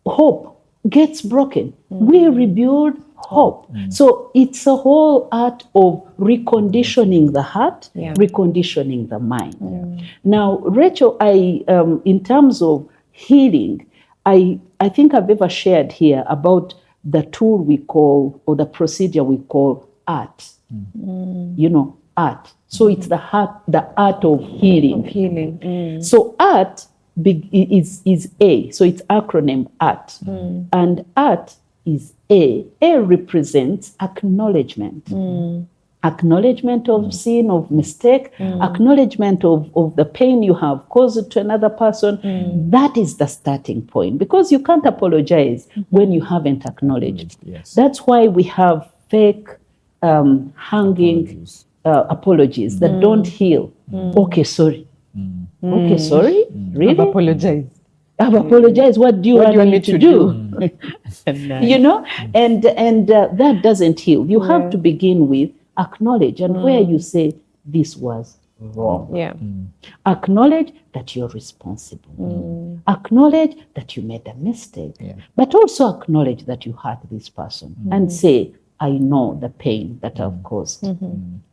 Hope gets broken. We rebuild hope. So it's a whole art of reconditioning the heart, reconditioning the mind. Now, Rachel, in terms of healing, I think I've ever shared here about the tool we call, or the procedure we call art. You know, art. So it's the art of healing. So art is A. So it's acronym ART. And art is A. A represents acknowledgement. Acknowledgement of sin, of mistake, acknowledgement of the pain you have caused to another person. That is the starting point, because you can't apologize when you haven't acknowledged. Yes. That's why we have fake hanging apologies that don't heal. Okay, sorry. Okay, sorry? Really? I've apologized. I've apologized. What do you want me to do? You know, and that doesn't heal. You have to begin with acknowledge, and where you say this was wrong. Yeah. Acknowledge that you're responsible. Acknowledge that you made a mistake, but also acknowledge that you hurt this person and say, I know the pain that I've caused.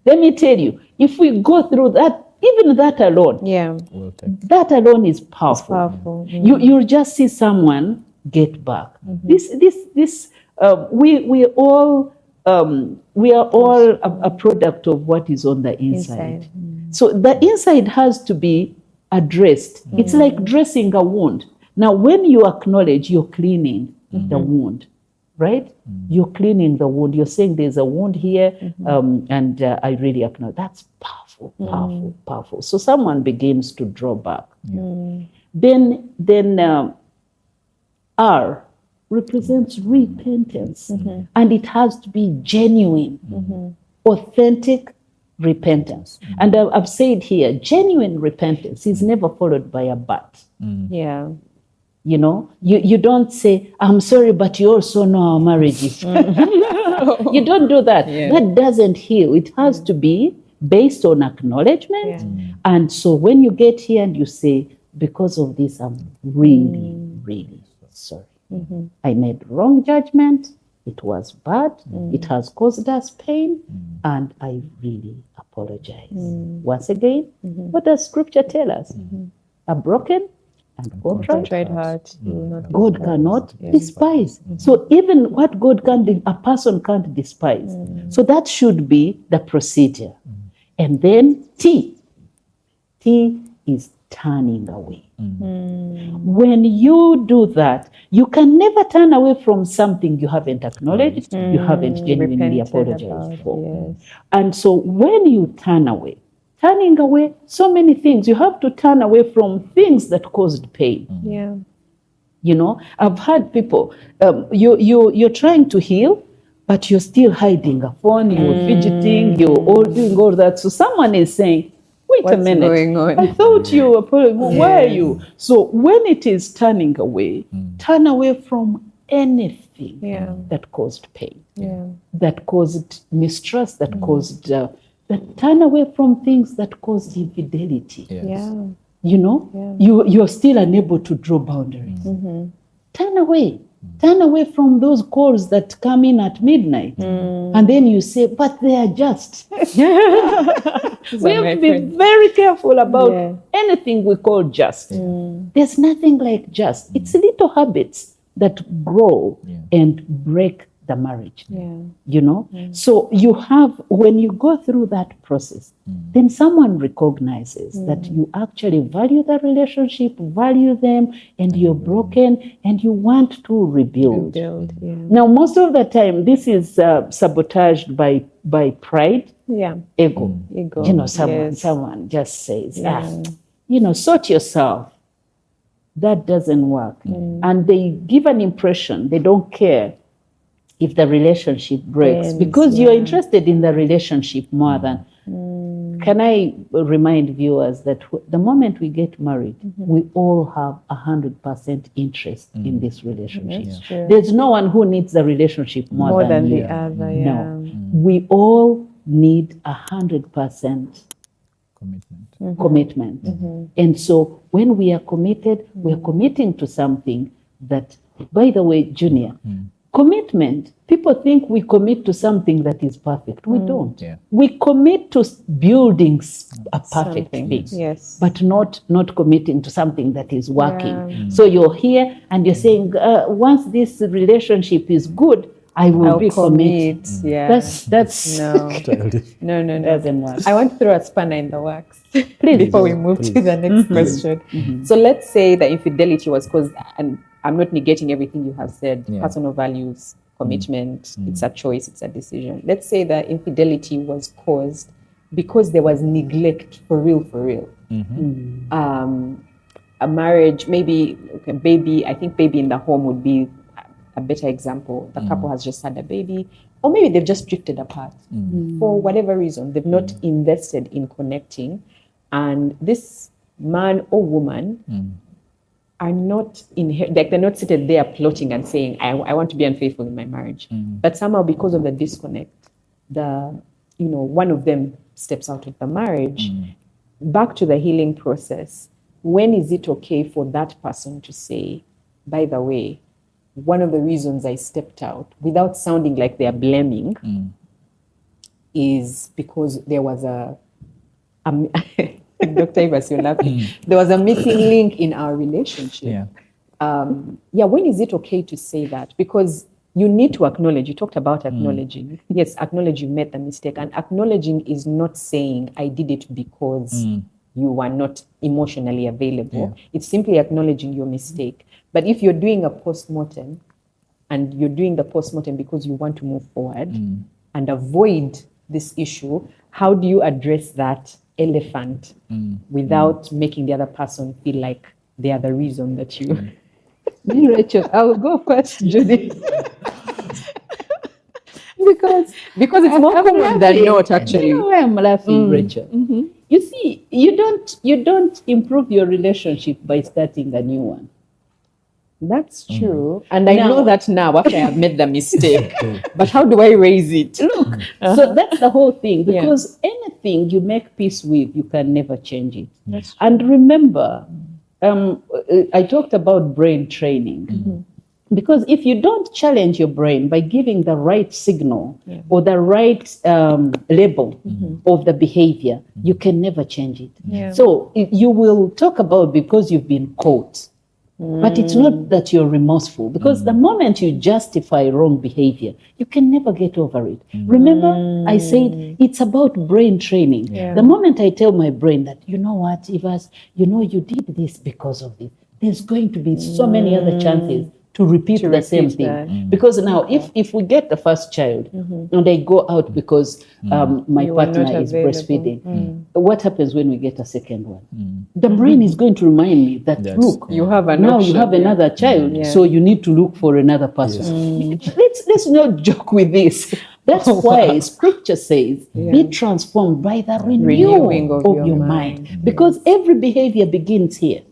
Let me tell you, if we go through that, even that alone, that alone is powerful. You'll just see someone get back. We are all a product of what is on the inside. So the inside has to be addressed. It's like dressing a wound. Now, when you acknowledge, you're cleaning the wound, right? You're cleaning the wound. You're saying there's a wound here, and I really acknowledge. That's powerful, powerful, powerful. So someone begins to draw back. Then R represents repentance, and it has to be genuine, authentic repentance. And I've said here, genuine repentance is never followed by a but. Yeah. You know, you don't say, I'm sorry, but you also know our marriage is. You don't do that. That doesn't heal. It has to be based on acknowledgement. And so when you get here and you say, because of this, I'm really, really sorry. I made wrong judgment. It was bad. It has caused us pain. And I really apologize. Once again, what does scripture tell us? A broken and contrite heart. God cannot despise. So even what God can, a person can't despise. So that should be the procedure. And then T is turning away. When you do that, you can never turn away from something you haven't acknowledged, you haven't genuinely apologized for. And so when you turn away, turning away, so many things. You have to turn away from things that caused pain. You know, I've had people, you're trying to heal, but you're still hiding a phone, you're fidgeting, you're all doing all that. So someone is saying, wait a minute, going on? I thought you were, where are you? So when it is turning away, turn away from anything that caused pain, that caused mistrust, that caused, that turn away from things that caused infidelity. You know, you're still unable to draw boundaries. Turn away. Turn away from those calls that come in at midnight. And then you say, but they are just. We have to be very careful about anything we call just. There's nothing like just. It's little habits that grow and break the marriage. You know? So you have, when you go through that process, then someone recognizes that you actually value the relationship, value them, and you're broken, and you want to rebuild. Now, most of the time, this is sabotaged by pride, ego. You know, someone just says, you know, sort yourself. That doesn't work. And they give an impression, they don't care if the relationship breaks, because you're interested in the relationship more than. Can I remind viewers that the moment we get married, we all have 100% interest in this relationship. There's no one who needs the relationship more than the other. No, we all need 100% commitment. And so when we are committed, we are committing to something that, by the way, Junior, commitment, people think we commit to something that is perfect. We don't. We commit to building a perfect thing, but not committing to something that is working. So you're here and you're saying, once this relationship is good, I will I'll be commit. committed. Yeah. That's no. Childish. No. doesn't work. I want to throw a spanner in the works Please before we do. move to Please. the next question. So let's say the infidelity was caused, and I'm not negating everything you have said, Yeah. personal values, commitment, it's a choice, it's a decision. Let's say the infidelity was caused because there was neglect for real. A marriage, maybe I think baby in the home would be a better example. The couple has just had a baby, or maybe they've just drifted apart for whatever reason. They've not invested in connecting, and this man or woman are not like they're not seated there plotting and saying, I want to be unfaithful in my marriage. But somehow, because of the disconnect, one of them steps out of the marriage. Back to the healing process. When is it okay for that person to say, by the way, one of the reasons I stepped out, without sounding like they're blaming, is because there was a Dr. Ivas, you're laughing. There was a missing link in our relationship. When is it okay to say that? Because you need to acknowledge. You talked about acknowledging. Yes, acknowledge you made the mistake. And acknowledging is not saying I did it because you were not emotionally available. It's simply acknowledging your mistake. But if you're doing a post-mortem, and you're doing the post-mortem because you want to move forward and avoid this issue, how do you address that elephant without making the other person feel like they are the reason that you... Me, Rachel, I will go first, Judy. because it's more common than not, actually. You know why I'm laughing, Rachel? You see, you don't improve your relationship by starting a new one. That's true. And I know that now after I have made the mistake. But how do I raise it? Look, so that's the whole thing. Because anything you make peace with, you can never change it. And remember, I talked about brain training. Because if you don't challenge your brain by giving the right signal or the right label of the behavior, you can never change it. So you will talk about because you've been caught. But it's not that you're remorseful, because the moment you justify wrong behavior, you can never get over it. Remember, I said it's about brain training. The moment I tell my brain that, you know what, Ivas, you did this because of this, there's going to be so many other chances to repeat the same thing. Because now, if we get the first child and I go out because my partner is breastfeeding, what happens when we get a second one? The brain is going to remind me that, look, you have now you have another child, so you need to look for another person. Let's not joke with this. That's why Scripture says, be transformed by the renewing of your mind. Because every behavior begins here.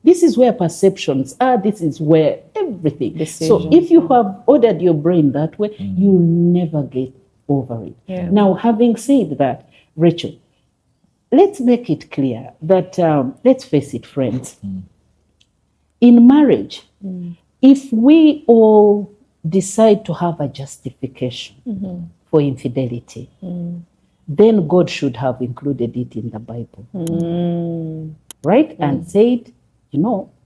This is where perceptions are. This is where everything. Decision. So if you have ordered your brain that way, you'll never get over it. Now, having said that, Rachel, let's make it clear that, let's face it, friends, in marriage, if we all decide to have a justification for infidelity, then God should have included it in the Bible. Right? And said,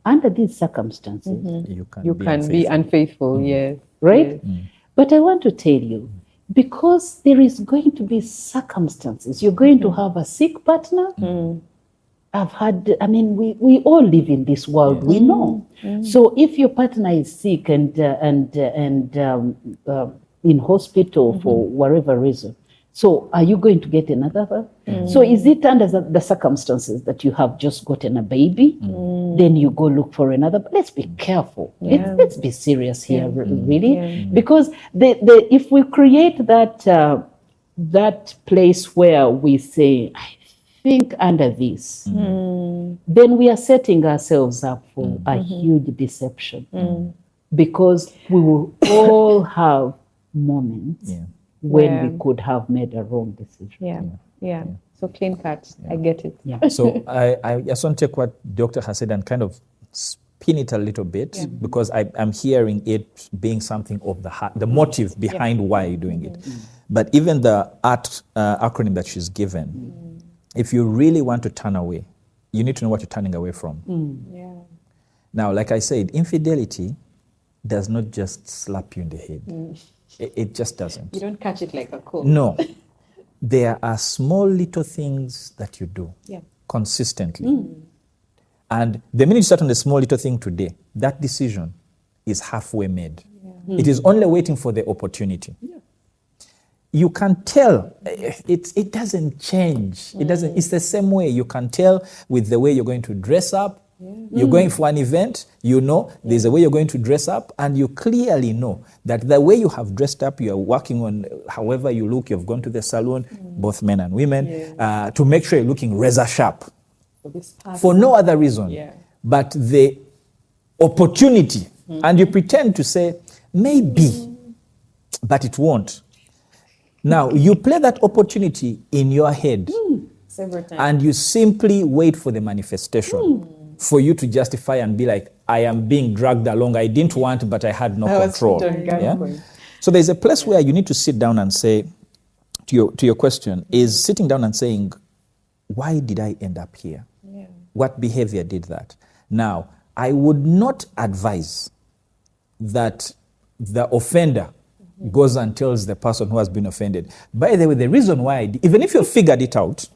under these circumstances, you can be unfaithful, yes. Right? But I want to tell you, because there is going to be circumstances, you're going to have a sick partner. We all live in this world, we know. So if your partner is sick and in hospital for whatever reason, so are you going to get another one? So is it under the circumstances that you have just gotten a baby, then you go look for another? But let's be careful. Let's be serious here, really. Because if we create that place where we say, I think under this, then we are setting ourselves up for a huge deception. Because we will all have moments when we could have made a wrong decision. So clean cut, I get it. So I just want to take what Dr. has said and kind of spin it a little bit, because I'm hearing it being something of the heart, the motive behind why you're doing it. But even the acronym that she's given, if you really want to turn away, you need to know what you're turning away from. Now, like I said, infidelity does not just slap you in the head. It just doesn't. You don't catch it like a cold. No. There are small little things that you do consistently. And the minute you start on the small little thing today, that decision is halfway made. It is only waiting for the opportunity. You can tell it doesn't change. It doesn't. It's the same way. You can tell with the way you're going to dress up. You're going for an event, you know, there's a way you're going to dress up, and you clearly know that the way you have dressed up, you're working on however you look, you've gone to the salon, both men and women, to make sure you're looking razor sharp. For no other reason but the opportunity. And you pretend to say, maybe, but it won't. Now, you play that opportunity in your head, several times, and you simply wait for the manifestation. For you to justify and be like, I am being dragged along. I didn't want, but I had no control. So there's a place where you need to sit down and say, to your question, is sitting down and saying, why did I end up here? What behavior did that? Now, I would not advise that the offender goes and tells the person who has been offended. By the way, the reason why, even if you've figured it out,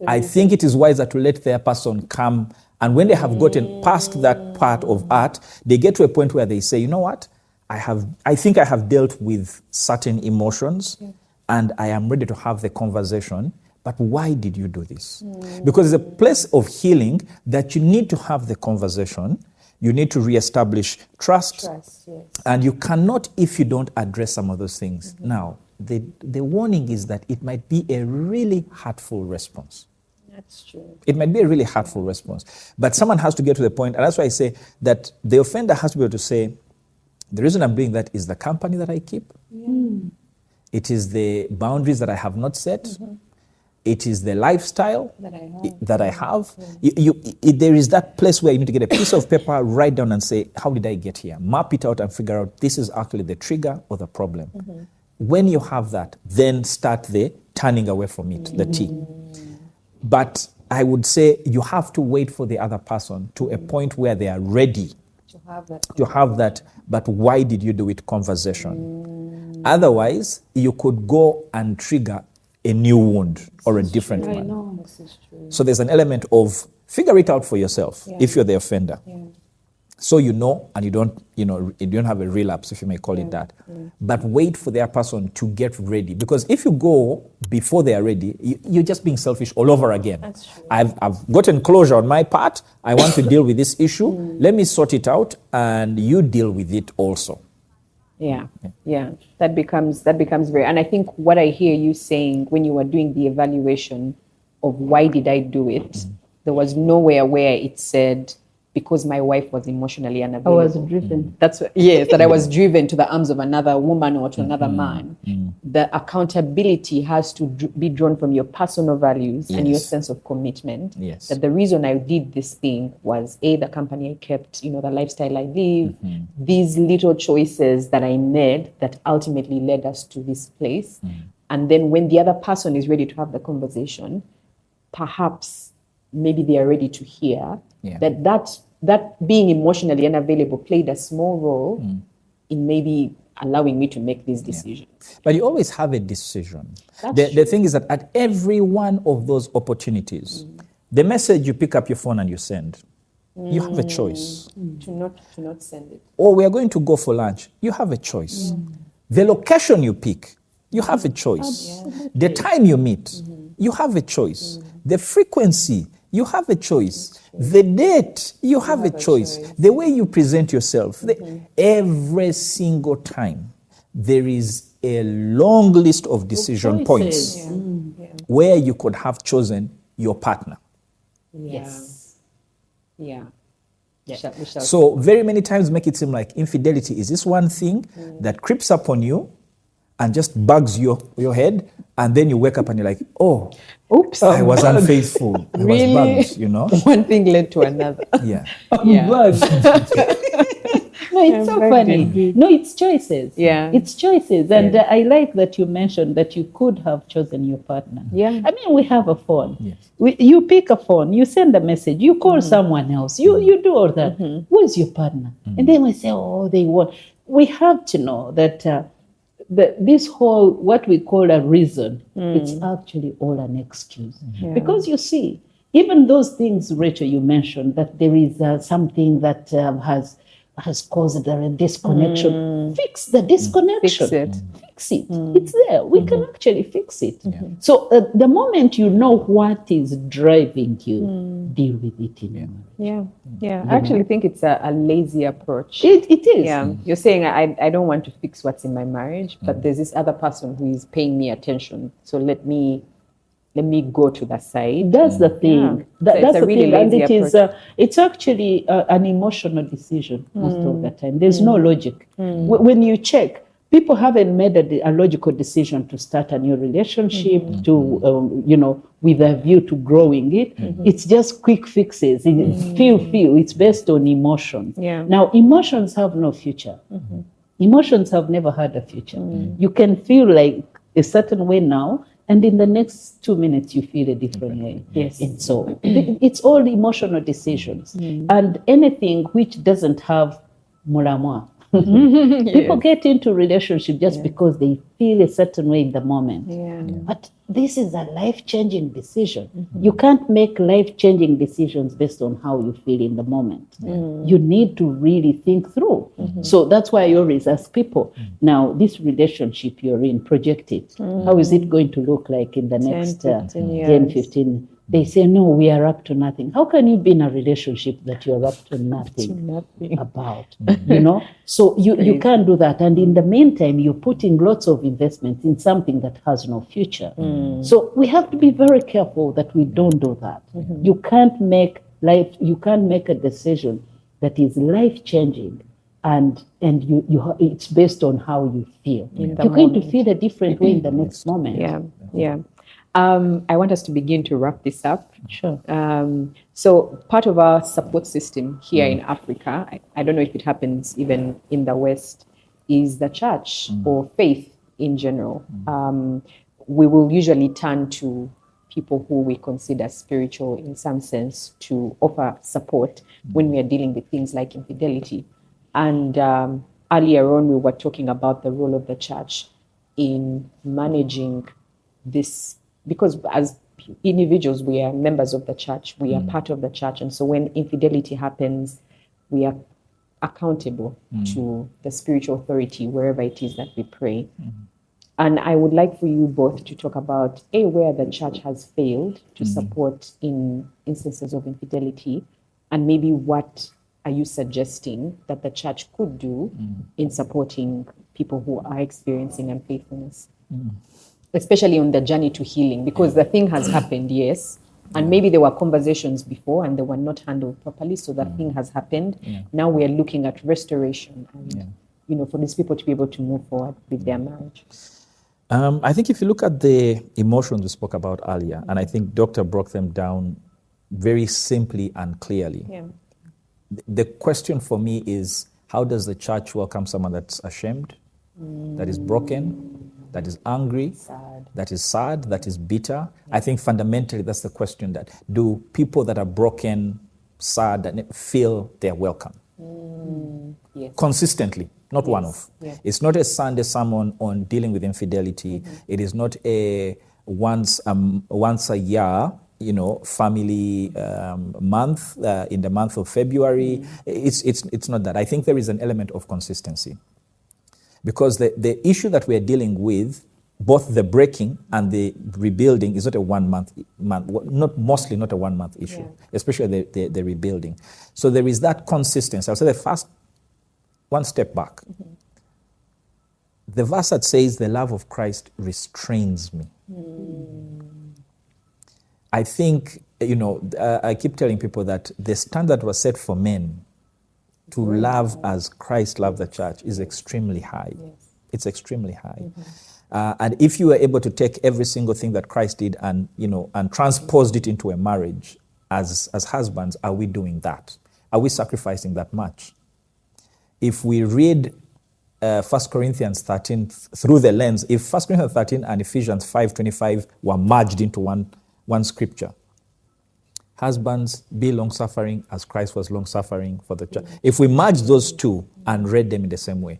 I think it is wiser to let their person come. And when they have gotten past that part of art, they get to a point where they say, you know what? I think I have dealt with certain emotions and I am ready to have the conversation. But why did you do this? Because it's a place of healing that you need to have the conversation. You need to reestablish trust. And you cannot if you don't address some of those things. Now, the warning is that it might be a really hurtful response. That's true. It might be a really hurtful response. But someone has to get to the point, and that's why I say that the offender has to be able to say, the reason I'm doing that is the company that I keep. It is the boundaries that I have not set. It is the lifestyle that I have. There is that place where you need to get a piece of paper, write down and say, how did I get here? Map it out and figure out this is actually the trigger or the problem. When you have that, then start the turning away from it, the T. But I would say you have to wait for the other person to a point where they are ready to have that. But why did you do it conversation? Otherwise, you could go and trigger a new wound or a different one. I know. This is true. So there's an element of figure it out for yourself if you're the offender. So you know, and you don't have a relapse, if you may call it that. But wait for their person to get ready. Because if you go before they are ready, you're just being selfish all over again. That's true. I've gotten closure on my part. I want to deal with this issue. Let me sort it out, and you deal with it also. Yeah. That becomes very, and I think what I hear you saying when you were doing the evaluation of why did I do it, there was nowhere where it said, because my wife was emotionally unavailable. I was driven. That's what, yes, that I was driven to the arms of another woman or to another man. The accountability has to be drawn from your personal values and your sense of commitment. That the reason I did this thing was the company I kept, the lifestyle I live, these little choices that I made that ultimately led us to this place. And then when the other person is ready to have the conversation, perhaps maybe they are ready to hear that being emotionally unavailable played a small role in maybe allowing me to make these decisions. But you always have a decision. The thing is that at every one of those opportunities, the message you pick up your phone and you send, you have a choice. To not send it. Or we are going to go for lunch, you have a choice. The location you pick, you have a choice. The time you meet, you have a choice. The frequency, you have a choice. The date, you have a choice. The way you present yourself, every single time, there is a long list of decision points where you could have chosen your partner. So very many times make it seem like infidelity is this one thing that creeps up on you and just bugs your head, and then you wake up and you're like, oh, oops, I was unfaithful. I was bugged, One thing led to another. No, it's so funny. No, it's choices. It's choices. And I like that you mentioned that you could have chosen your partner. I mean, we have a phone. You pick a phone, you send a message, you call someone else, you do all that. Where's your partner? And then we say, oh, they want. We have to know that this whole, what we call a reason, it's actually all an excuse. Because you see, even those things, Rachel, you mentioned, that there is something that has caused a disconnection. Fix the disconnection. Fix it. It's there. We can actually fix it. So the moment you know what is driving you, deal with it in your marriage. I actually think it's a lazy approach. It is. Yeah, you're saying I don't want to fix what's in my marriage, but there's this other person who is paying me attention. So let me go to that side. That's the thing. That's the really thing, and lazy it is. It's actually an emotional decision most of the time. There's no logic. When you check, people haven't made a logical decision to start a new relationship, to with a view to growing it. It's just quick fixes. Feel. It's based on emotions. Now, emotions have no future. Emotions have never had a future. You can feel like a certain way now, and in the next 2 minutes, you feel a different way. Yes. And so it's all emotional decisions. And anything which doesn't have mulamwa. People get into relationship just because they feel a certain way in the moment. But this is a life-changing decision. You can't make life-changing decisions based on how you feel in the moment. You need to really think through. So that's why I always ask people, now, this relationship you're in, project it. How is it going to look like in the next 10, 15? They say, no, we are up to nothing. How can you be in a relationship that you're up to nothing about? So you can't do that. And in the meantime, you're putting lots of investment in something that has no future. So we have to be very careful that we don't do that. You can't make a decision that is life-changing and it's based on how you feel. You're going to feel a different way in the next moment. I want us to begin to wrap this up. Sure. So part of our support system here in Africa, I don't know if it happens even in the West, is the church or faith in general. We will usually turn to people who we consider spiritual in some sense to offer support when we are dealing with things like infidelity. And earlier on, we were talking about the role of the church in managing this, because as individuals, we are members of the church, we are part of the church. And so when infidelity happens, we are accountable to the spiritual authority wherever it is that we pray. And I would like for you both to talk about, where the church has failed to support in instances of infidelity, and maybe what are you suggesting that the church could do in supporting people who are experiencing unfaithfulness? Especially on the journey to healing, because the thing has happened, yes, and maybe there were conversations before and they were not handled properly, so that thing has happened. Now we are looking at restoration and, for these people to be able to move forward with their marriage. I think if you look at the emotions we spoke about earlier, and I think Dr. broke them down very simply and clearly. The question for me is, how does the church welcome someone that's ashamed, that is broken, that is angry, that is sad, that is bitter? I think fundamentally that's the question, that do people that are broken, sad, and feel they're welcome? Consistently, not one-off. It's not a Sunday sermon on dealing with infidelity. It is not a once a year, family month in the month of February. It's not that. I think there is an element of consistency. Because the issue that we are dealing with, both the breaking and the rebuilding, is not a not a 1 month issue, especially the rebuilding. So there is that consistency. I'll say the first one step back. The verse that says the love of Christ restrains me. I think, I keep telling people that the standard was set for men to love as Christ loved the church is extremely high. It's extremely high. And if you were able to take every single thing that Christ did and transposed it into a marriage, as husbands, are we doing that? Are we sacrificing that much? If we read 1 Corinthians 13 through the lens, if 1 Corinthians 13 and Ephesians 5:25 were merged into one scripture, husbands, be long-suffering as Christ was long-suffering for the church. If we merge those two and read them in the same way,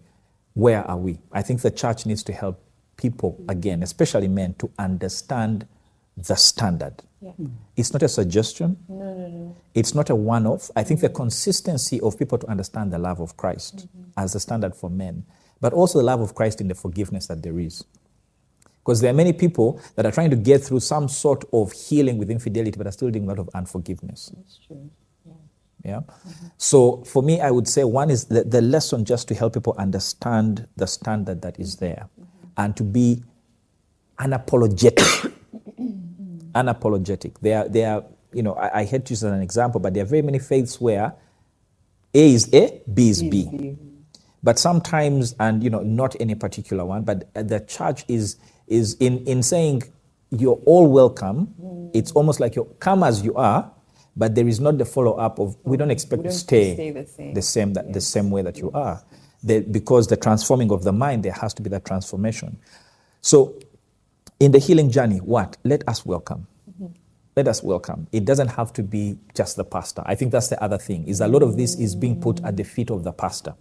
where are we? I think the church needs to help people, again, especially men, to understand the standard. Yeah. It's not a suggestion. No. It's not a one-off. I think the consistency of people to understand the love of Christ as the standard for men, but also the love of Christ in the forgiveness that there is. Because there are many people that are trying to get through some sort of healing with infidelity, but are still doing a lot of unforgiveness. That's true. Yeah. So for me, I would say one is the lesson just to help people understand the standard that is there and to be unapologetic. Unapologetic. There are, I hate to use as an example, but there are very many faiths where A is A, B is B. But sometimes, and not any particular one, but the church is in saying you're all welcome. It's almost like you come as you are, but there is not the follow-up of we don't expect to stay the same way that you are. Because the transforming of the mind, there has to be that transformation. So in the healing journey, let us welcome. Let us welcome. It doesn't have to be just the pastor. I think that's the other thing, is a lot of this is being put at the feet of the pastor.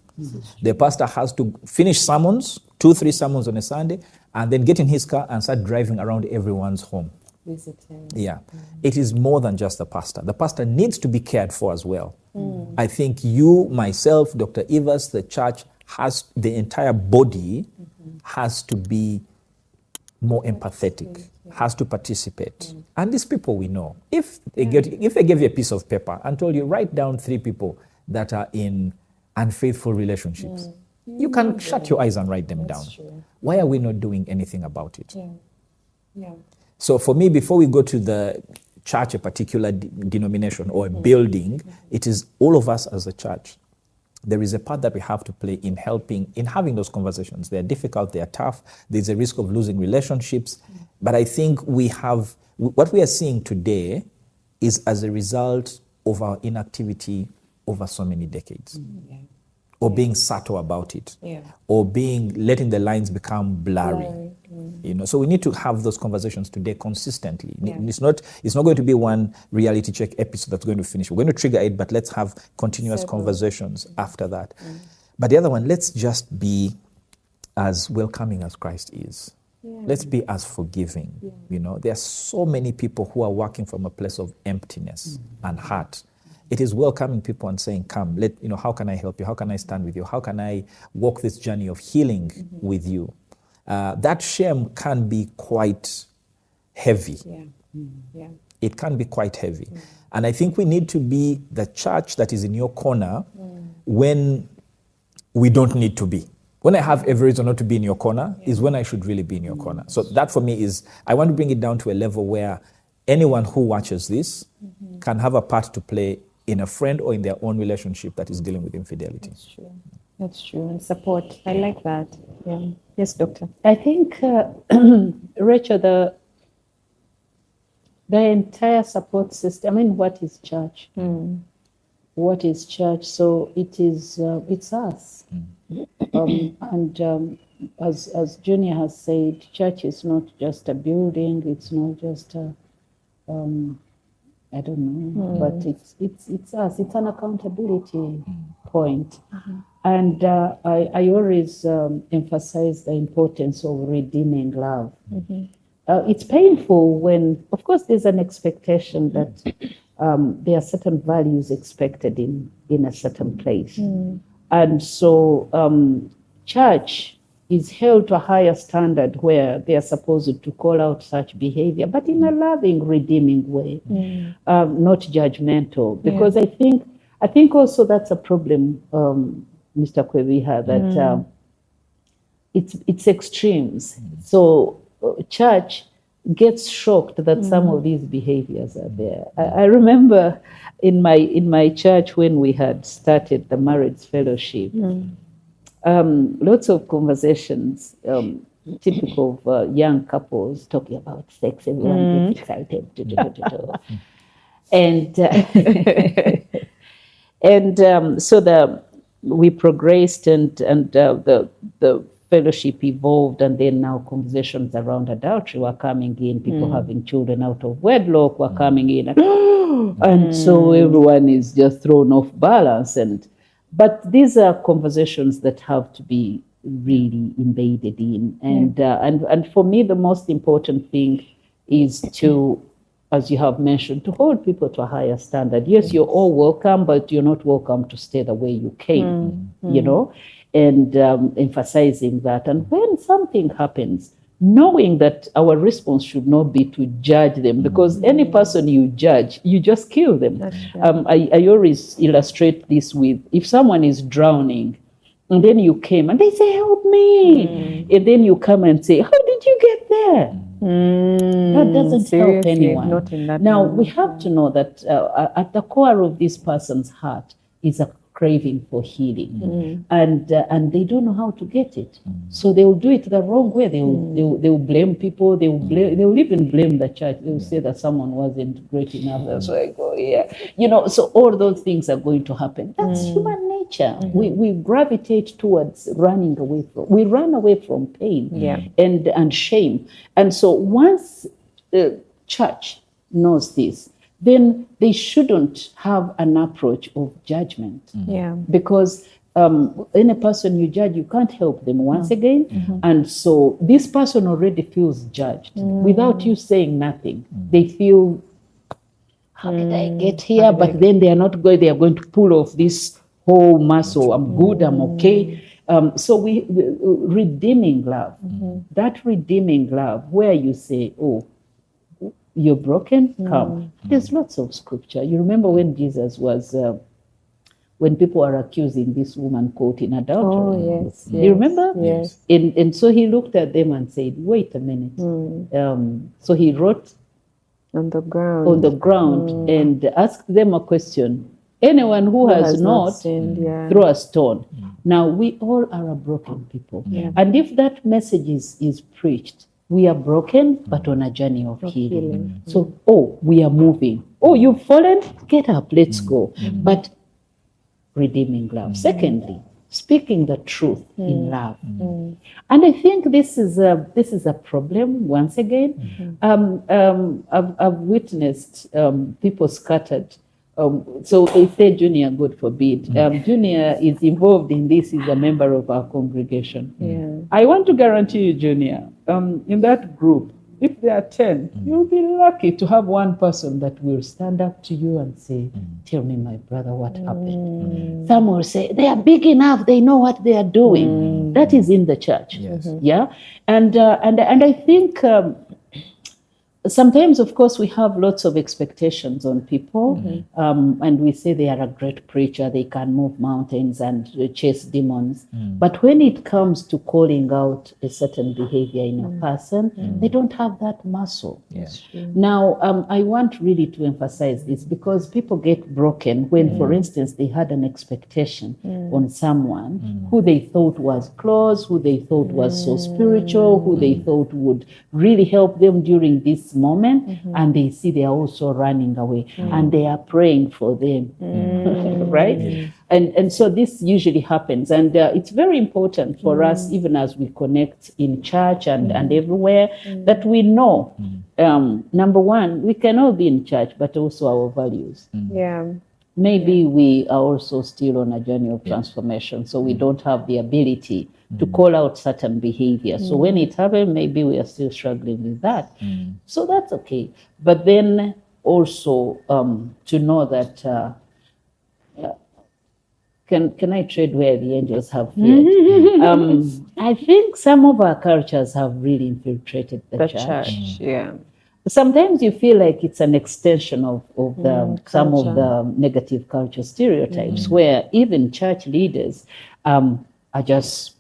The pastor has to finish sermons, 2-3 sermons on a Sunday, and then get in his car and start driving around everyone's home. Visiting. Yeah. It is more than just the pastor. The pastor needs to be cared for as well. I think you, myself, Dr. Evers, the church, the entire body has to be more empathetic, has to participate. And these people we know, if they gave you a piece of paper and told you, write down 3 people that are in unfaithful relationships, you can shut your eyes and write them down. True. Why are we not doing anything about it? Yeah. So for me, before we go to the church, a particular denomination or a building, it is all of us as a church. There is a part that we have to play in helping, in having those conversations. They are difficult, they are tough, there's a risk of losing relationships. But I think what we are seeing today is as a result of our inactivity over so many decades. Or being subtle about it. Or letting the lines become blurry. So we need to have those conversations today consistently. It's not going to be one reality check episode that's going to finish. We're going to trigger it, but let's have continuous conversations after that. But the other one, let's just be as welcoming as Christ is. Let's be as forgiving. There are so many people who are working from a place of emptiness and hurt. It is welcoming people and saying, come, how can I help you? How can I stand with you? How can I walk this journey of healing with you? That shame can be quite heavy. It can be quite heavy. And I think we need to be the church that is in your corner when we don't need to be. When I have every reason not to be in your corner is when I should really be in your corner. So that for me is, I want to bring it down to a level where anyone who watches this can have a part to play in a friend or in their own relationship that is dealing with infidelity. That's true. And support. I like that. Yeah. Yes, doctor. I think, Rachel, the entire support system, what is church? What is church? So it is, it's us. As Junior has said, church is not just a building. It's not just a, I don't know, but it's us. It's an accountability point. And I always emphasize the importance of redeeming love. It's painful when, of course, there's an expectation that there are certain values expected in a certain place. And so church is held to a higher standard where they are supposed to call out such behavior, but in a loving, redeeming way, not judgmental. Because I think also that's a problem, Mr. Kwebiha, that it's extremes. So church gets shocked that some of these behaviors are there. I remember in my church when we had started the marriage fellowship, lots of conversations, typical of young couples talking about sex. Everyone gets excited. And so we progressed and the fellowship evolved, and then now conversations around adultery were coming in, people having children out of wedlock were coming in, and so everyone is just thrown off balance. But these are conversations that have to be really invaded in. And for me, the most important thing is to, as you have mentioned, to hold people to a higher standard. Yes, you're all welcome, but you're not welcome to stay the way you came, and emphasizing that. And when something happens, knowing that our response should not be to judge them, because any person you judge, you just kill them. I always illustrate this with, if someone is drowning, and then you came and they say, help me. And then you come and say, how did you get there? That doesn't help anyone. Not in that Now, moment. we have to know that at the core of this person's heart is a craving for healing, and they don't know how to get it. So they will do it the wrong way. They will blame people. They will even blame the church. They will say that someone wasn't great enough. That's why I go here. So all those things are going to happen. That's human nature. We gravitate towards running away from. We run away from pain and shame. And so once the church knows this, then they shouldn't have an approach of judgment. Because any person you judge, you can't help them once again. And so this person already feels judged without you saying nothing. They feel, how did I get here? But then they are not going, they are going to pull off this whole muscle. I'm good, I'm okay. So we redeeming love, that redeeming love where you say, oh, you're broken, come. There's lots of scripture. You remember when Jesus was, when people are accusing this woman caught in adultery. Oh, yes. You remember? Yes. And so he looked at them and said, wait a minute. So he wrote On the ground. And asked them a question. Anyone who has not sinned, throw a stone. Now, we all are a broken people. And if that message is preached, we are broken, but on a journey of healing. So, we are moving. Oh, you've fallen? Get up, let's go. But redeeming love. Secondly, speaking the truth in love. And I think this is a problem once again. I've witnessed people scattered. So they say Junior, God forbid. Junior is involved in this, is a member of our congregation. I want to guarantee you, Junior, in that group, if there are 10, you'll be lucky to have one person that will stand up to you and say, tell me, my brother, what happened? Some will say, they are big enough, they know what they are doing. That is in the church. Yeah. And I think sometimes, of course, we have lots of expectations on people, and we say they are a great preacher, they can move mountains and chase demons. But when it comes to calling out a certain behavior in a person, they don't have that muscle. Now, I want really to emphasize this, because people get broken when, for instance, they had an expectation on someone who they thought was close, who they thought was so spiritual, who they thought would really help them during this moment, and they see they are also running away, and they are praying for them, right? And so this usually happens, and it's very important for us, even as we connect in church and everywhere, that we know, number one, we can all be in church, but also our values. Maybe we are also still on a journey of transformation, so we don't have the ability to call out certain behavior. So when it happens, maybe we are still struggling with that. So that's okay. But then also to know that, can I tread where the angels have feared? I think some of our cultures have really infiltrated the church. Sometimes you feel like it's an extension of some of the negative culture stereotypes, where even church leaders are just,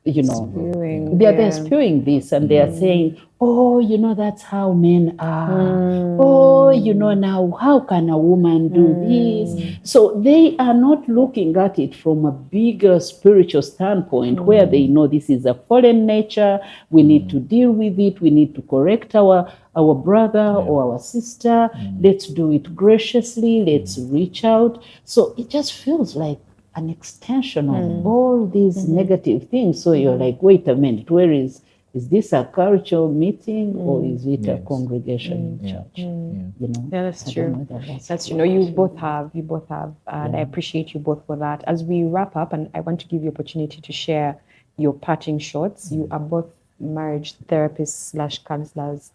they're spewing this, and they are saying, oh, that's how men are. Oh, now how can a woman do this? So they are not looking at it from a bigger spiritual standpoint, where they know this is a fallen nature. We need to deal with it. We need to correct our brother or our sister. Let's do it graciously. Let's reach out. So it just feels like an extension of all these negative things. So you're like, wait a minute, where is this a cultural meeting, or is it a congregation in church? That's true. That's true. You both have, and I appreciate you both for that. As we wrap up, and I want to give you opportunity to share your parting shots. You are both marriage therapists / counselors.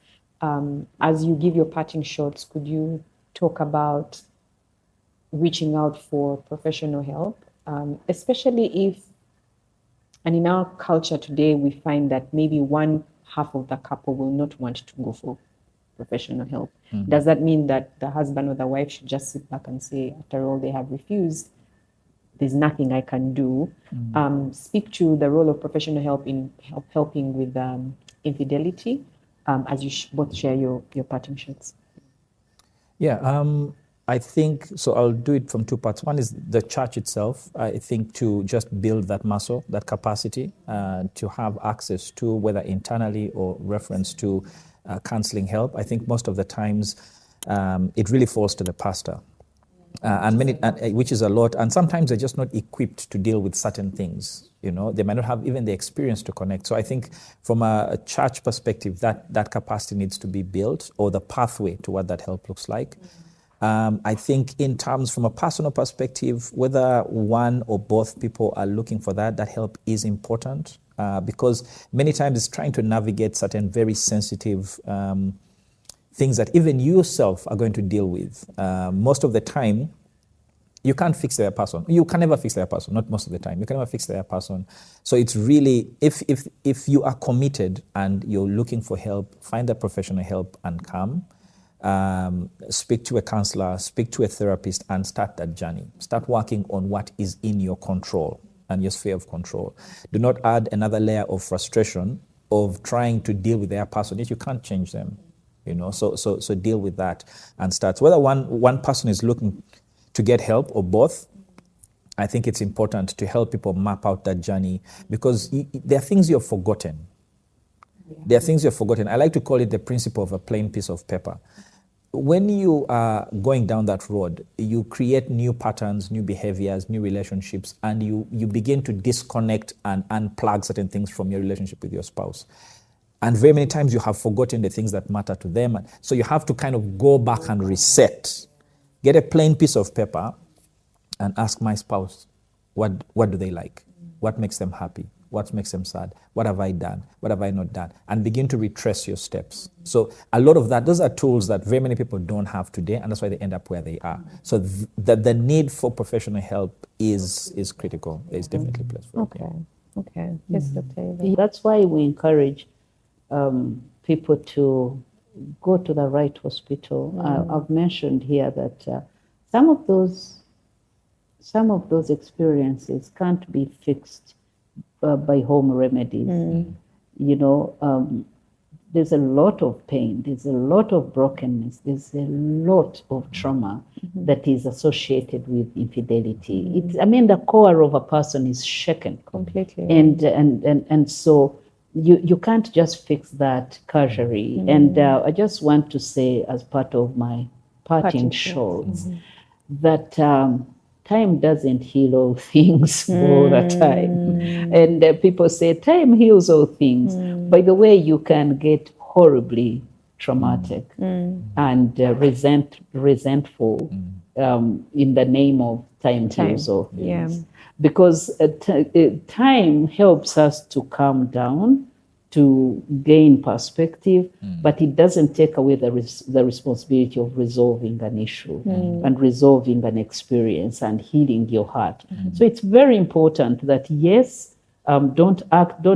As you give your parting shots, could you talk about reaching out for professional help, especially if, and in our culture today, we find that maybe one half of the couple will not want to go for professional help. Does that mean that the husband or the wife should just sit back and say, after all they have refused, there's nothing I can do? Speak to the role of professional help in helping with infidelity, as you both share your parting shots. Yeah, I think, so I'll do it from two parts. One is the church itself, I think, to just build that muscle, that capacity, to have access to, whether internally or reference to counseling help. I think most of the times it really falls to the pastor. Which is a lot, and sometimes they're just not equipped to deal with certain things. You know, they might not have even the experience to connect. So I think from a church perspective, that capacity needs to be built, or the pathway to what that help looks like. I think in terms from a personal perspective, whether one or both people are looking for that help is important, because many times it's trying to navigate certain very sensitive things that even you yourself are going to deal with. Most of the time, you can't fix their person. You can never fix their person, not most of the time. You can never fix their person. So it's really, if you are committed and you're looking for help, find that professional help and come. Speak to a counselor, speak to a therapist, and start that journey. Start working on what is in your control and your sphere of control. Do not add another layer of frustration of trying to deal with their person. Yet you can't change them. You know, so deal with that and start. So whether one person is looking to get help or both, I think it's important to help people map out that journey, because there are things you've forgotten. There are things you've forgotten. I like to call it the principle of a plain piece of paper. When you are going down that road, you create new patterns, new behaviors, new relationships, and you begin to disconnect and unplug certain things from your relationship with your spouse. And very many times you have forgotten the things that matter to them. So you have to kind of go back and reset. Get a plain piece of paper and ask my spouse, what do they like? What makes them happy? What makes them sad? What have I done? What have I not done? And begin to retrace your steps. So a lot of that, those are tools that very many people don't have today, and that's why they end up where they are. So the need for professional help is critical. There's definitely a place for it. Okay. Yes, Dr. Eva. That's why we encourage people to go to the right hospital. I've mentioned here that some of those experiences can't be fixed by home remedies. You know, there's a lot of pain, there's a lot of brokenness, there's a lot of trauma that is associated with infidelity. The core of a person is shaken completely, and so you can't just fix that casually. And I just want to say, as part of my parting shots, that time doesn't heal all things all the time. And people say time heals all things. By the way, you can get horribly traumatic and resentful in the name of time heals all things. Because time helps us to calm down, to gain perspective, but it doesn't take away the responsibility of resolving an issue and resolving an experience and healing your heart. So it's very important that, yes, don't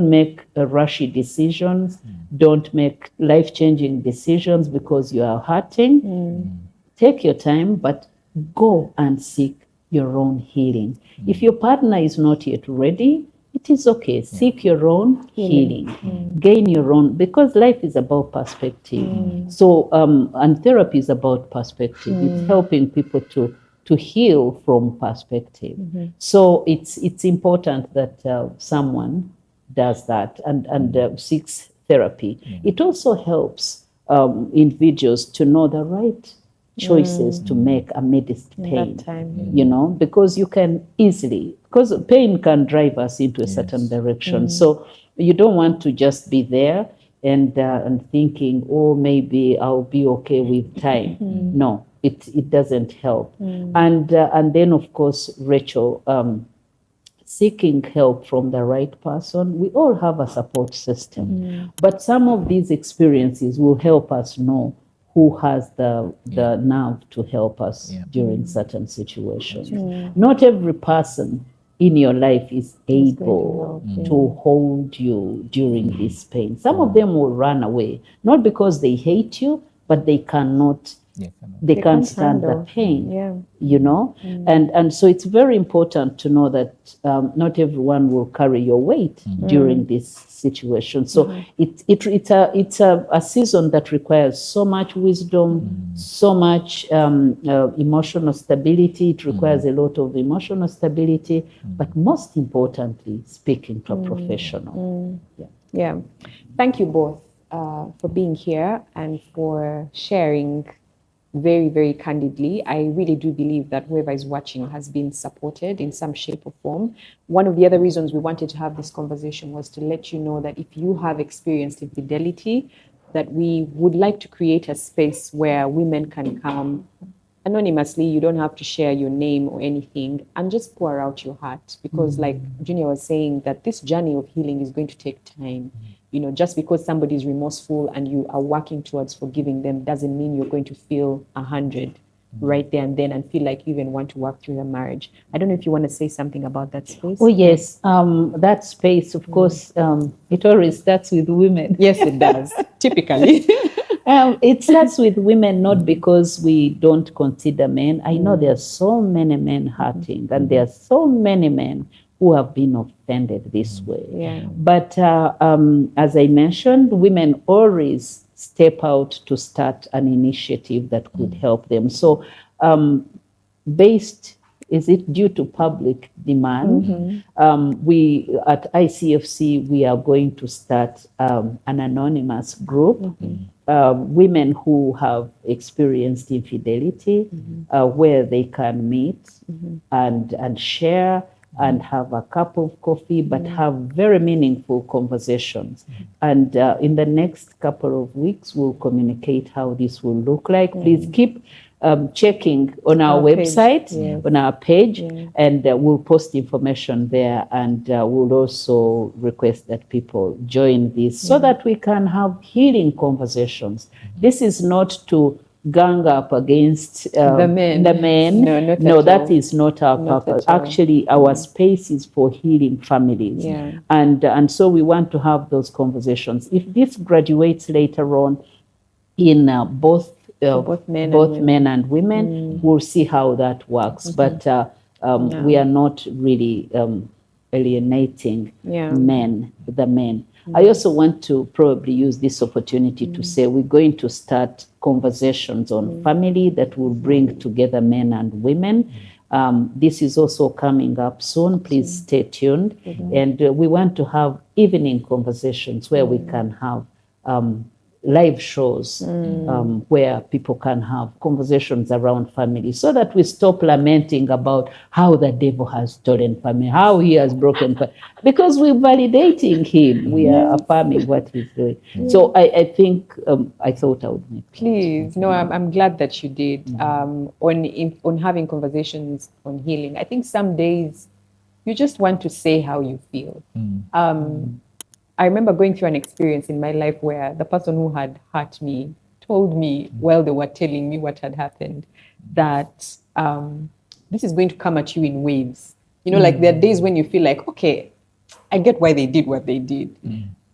make rushy decisions, don't make life-changing decisions because you are hurting. Take your time, but go and seek your own healing. If your partner is not yet ready, it is okay. Seek your own healing. Gain your own, because life is about perspective. So, and therapy is about perspective. It's helping people to heal from perspective. So it's important that someone does that and seeks therapy. It also helps individuals to know the right choices to make amidst pain, you know, because you can easily, because pain can drive us into a certain direction. So you don't want to just be there and thinking, oh, maybe I'll be okay with time. No, it doesn't help. And then, of course, Rachel, seeking help from the right person. We all have a support system, but some of these experiences will help us know who has the nerve to help us during certain situations. Not every person in your life is able to hold you during this pain. Some of them will run away, not because they hate you, but they cannot. They can't stand the pain, you know, and so it's very important to know that not everyone will carry your weight during this situation. So it's a season that requires so much wisdom, so much emotional stability. It requires a lot of emotional stability, but most importantly, speaking to a professional. Yeah. Thank you both for being here and for sharing very, very candidly. I really do believe that whoever is watching has been supported in some shape or form. One of the other reasons we wanted to have this conversation was to let you know that if you have experienced infidelity, that we would like to create a space where women can come anonymously. You don't have to share your name or anything, and just pour out your heart, because like Junior was saying, that this journey of healing is going to take time. You know, just because somebody is remorseful and you are working towards forgiving them doesn't mean you're going to feel 100 right there and then and feel like you even want to work through your marriage. I don't know if you want to say something about that space. Oh yes, that space, of course, it always starts with women. Yes, it does. Typically. It starts with women, not because we don't consider men. I know there are so many men hurting, and there are so many men who have been offended this way. Yeah. But as I mentioned, women always step out to start an initiative that could help them. So is it due to public demand? We at ICFC, we are going to start an anonymous group, women who have experienced infidelity, where they can meet and share and have a cup of coffee, but have very meaningful conversations. And in the next couple of weeks, we'll communicate how this will look like. Please keep checking on our website, on our page, and we'll post information there, and we'll also request that people join this so that we can have healing conversations. This is not to gang up against the men. No, that is not our purpose. Actually, our space is for healing families. And so we want to have those conversations. If this graduates later on in both men and women, we'll see how that works. But we are not really alienating the men. I also want to probably use this opportunity to say we're going to start conversations on family that will bring together men and women. This is also coming up soon. Please stay tuned. And we want to have evening conversations where we can have live shows where people can have conversations around family, so that we stop lamenting about how the devil has stolen family, how he has broken family, because we're validating him. We are affirming what he's doing. So I think I thought I would make Please, no, I'm glad that you did. On having conversations on healing, I think some days you just want to say how you feel. I remember going through an experience in my life where the person who had hurt me told me, while they were telling me what had happened, that this is going to come at you in waves. You know, like there are days when you feel like, okay, I get why they did what they did.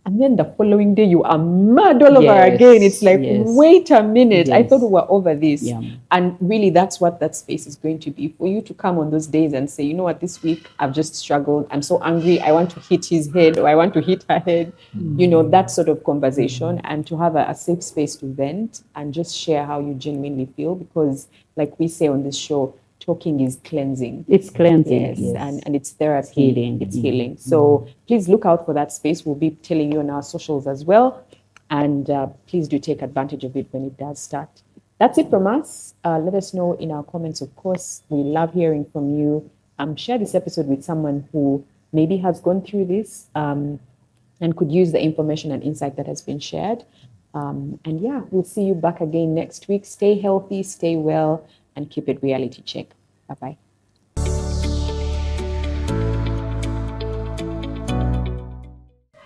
And then the following day, you are mad all over again. It's like, wait a minute. I thought we were over this. And really, that's what that space is going to be, for you to come on those days and say, you know what, this week I've just struggled. I'm so angry. I want to hit his head, or I want to hit her head. You know, that sort of conversation, and to have a safe space to vent and just share how you genuinely feel. Because like we say on this show, talking is cleansing. It's cleansing, and it's therapy. Healing. It's healing. So please look out for that space. We'll be telling you on our socials as well. And please do take advantage of it when it does start. That's it from us. Let us know in our comments, of course. We love hearing from you. Share this episode with someone who maybe has gone through this and could use the information and insight that has been shared. And yeah, we'll see you back again next week. Stay healthy, stay well, and keep it reality check. Bye-bye.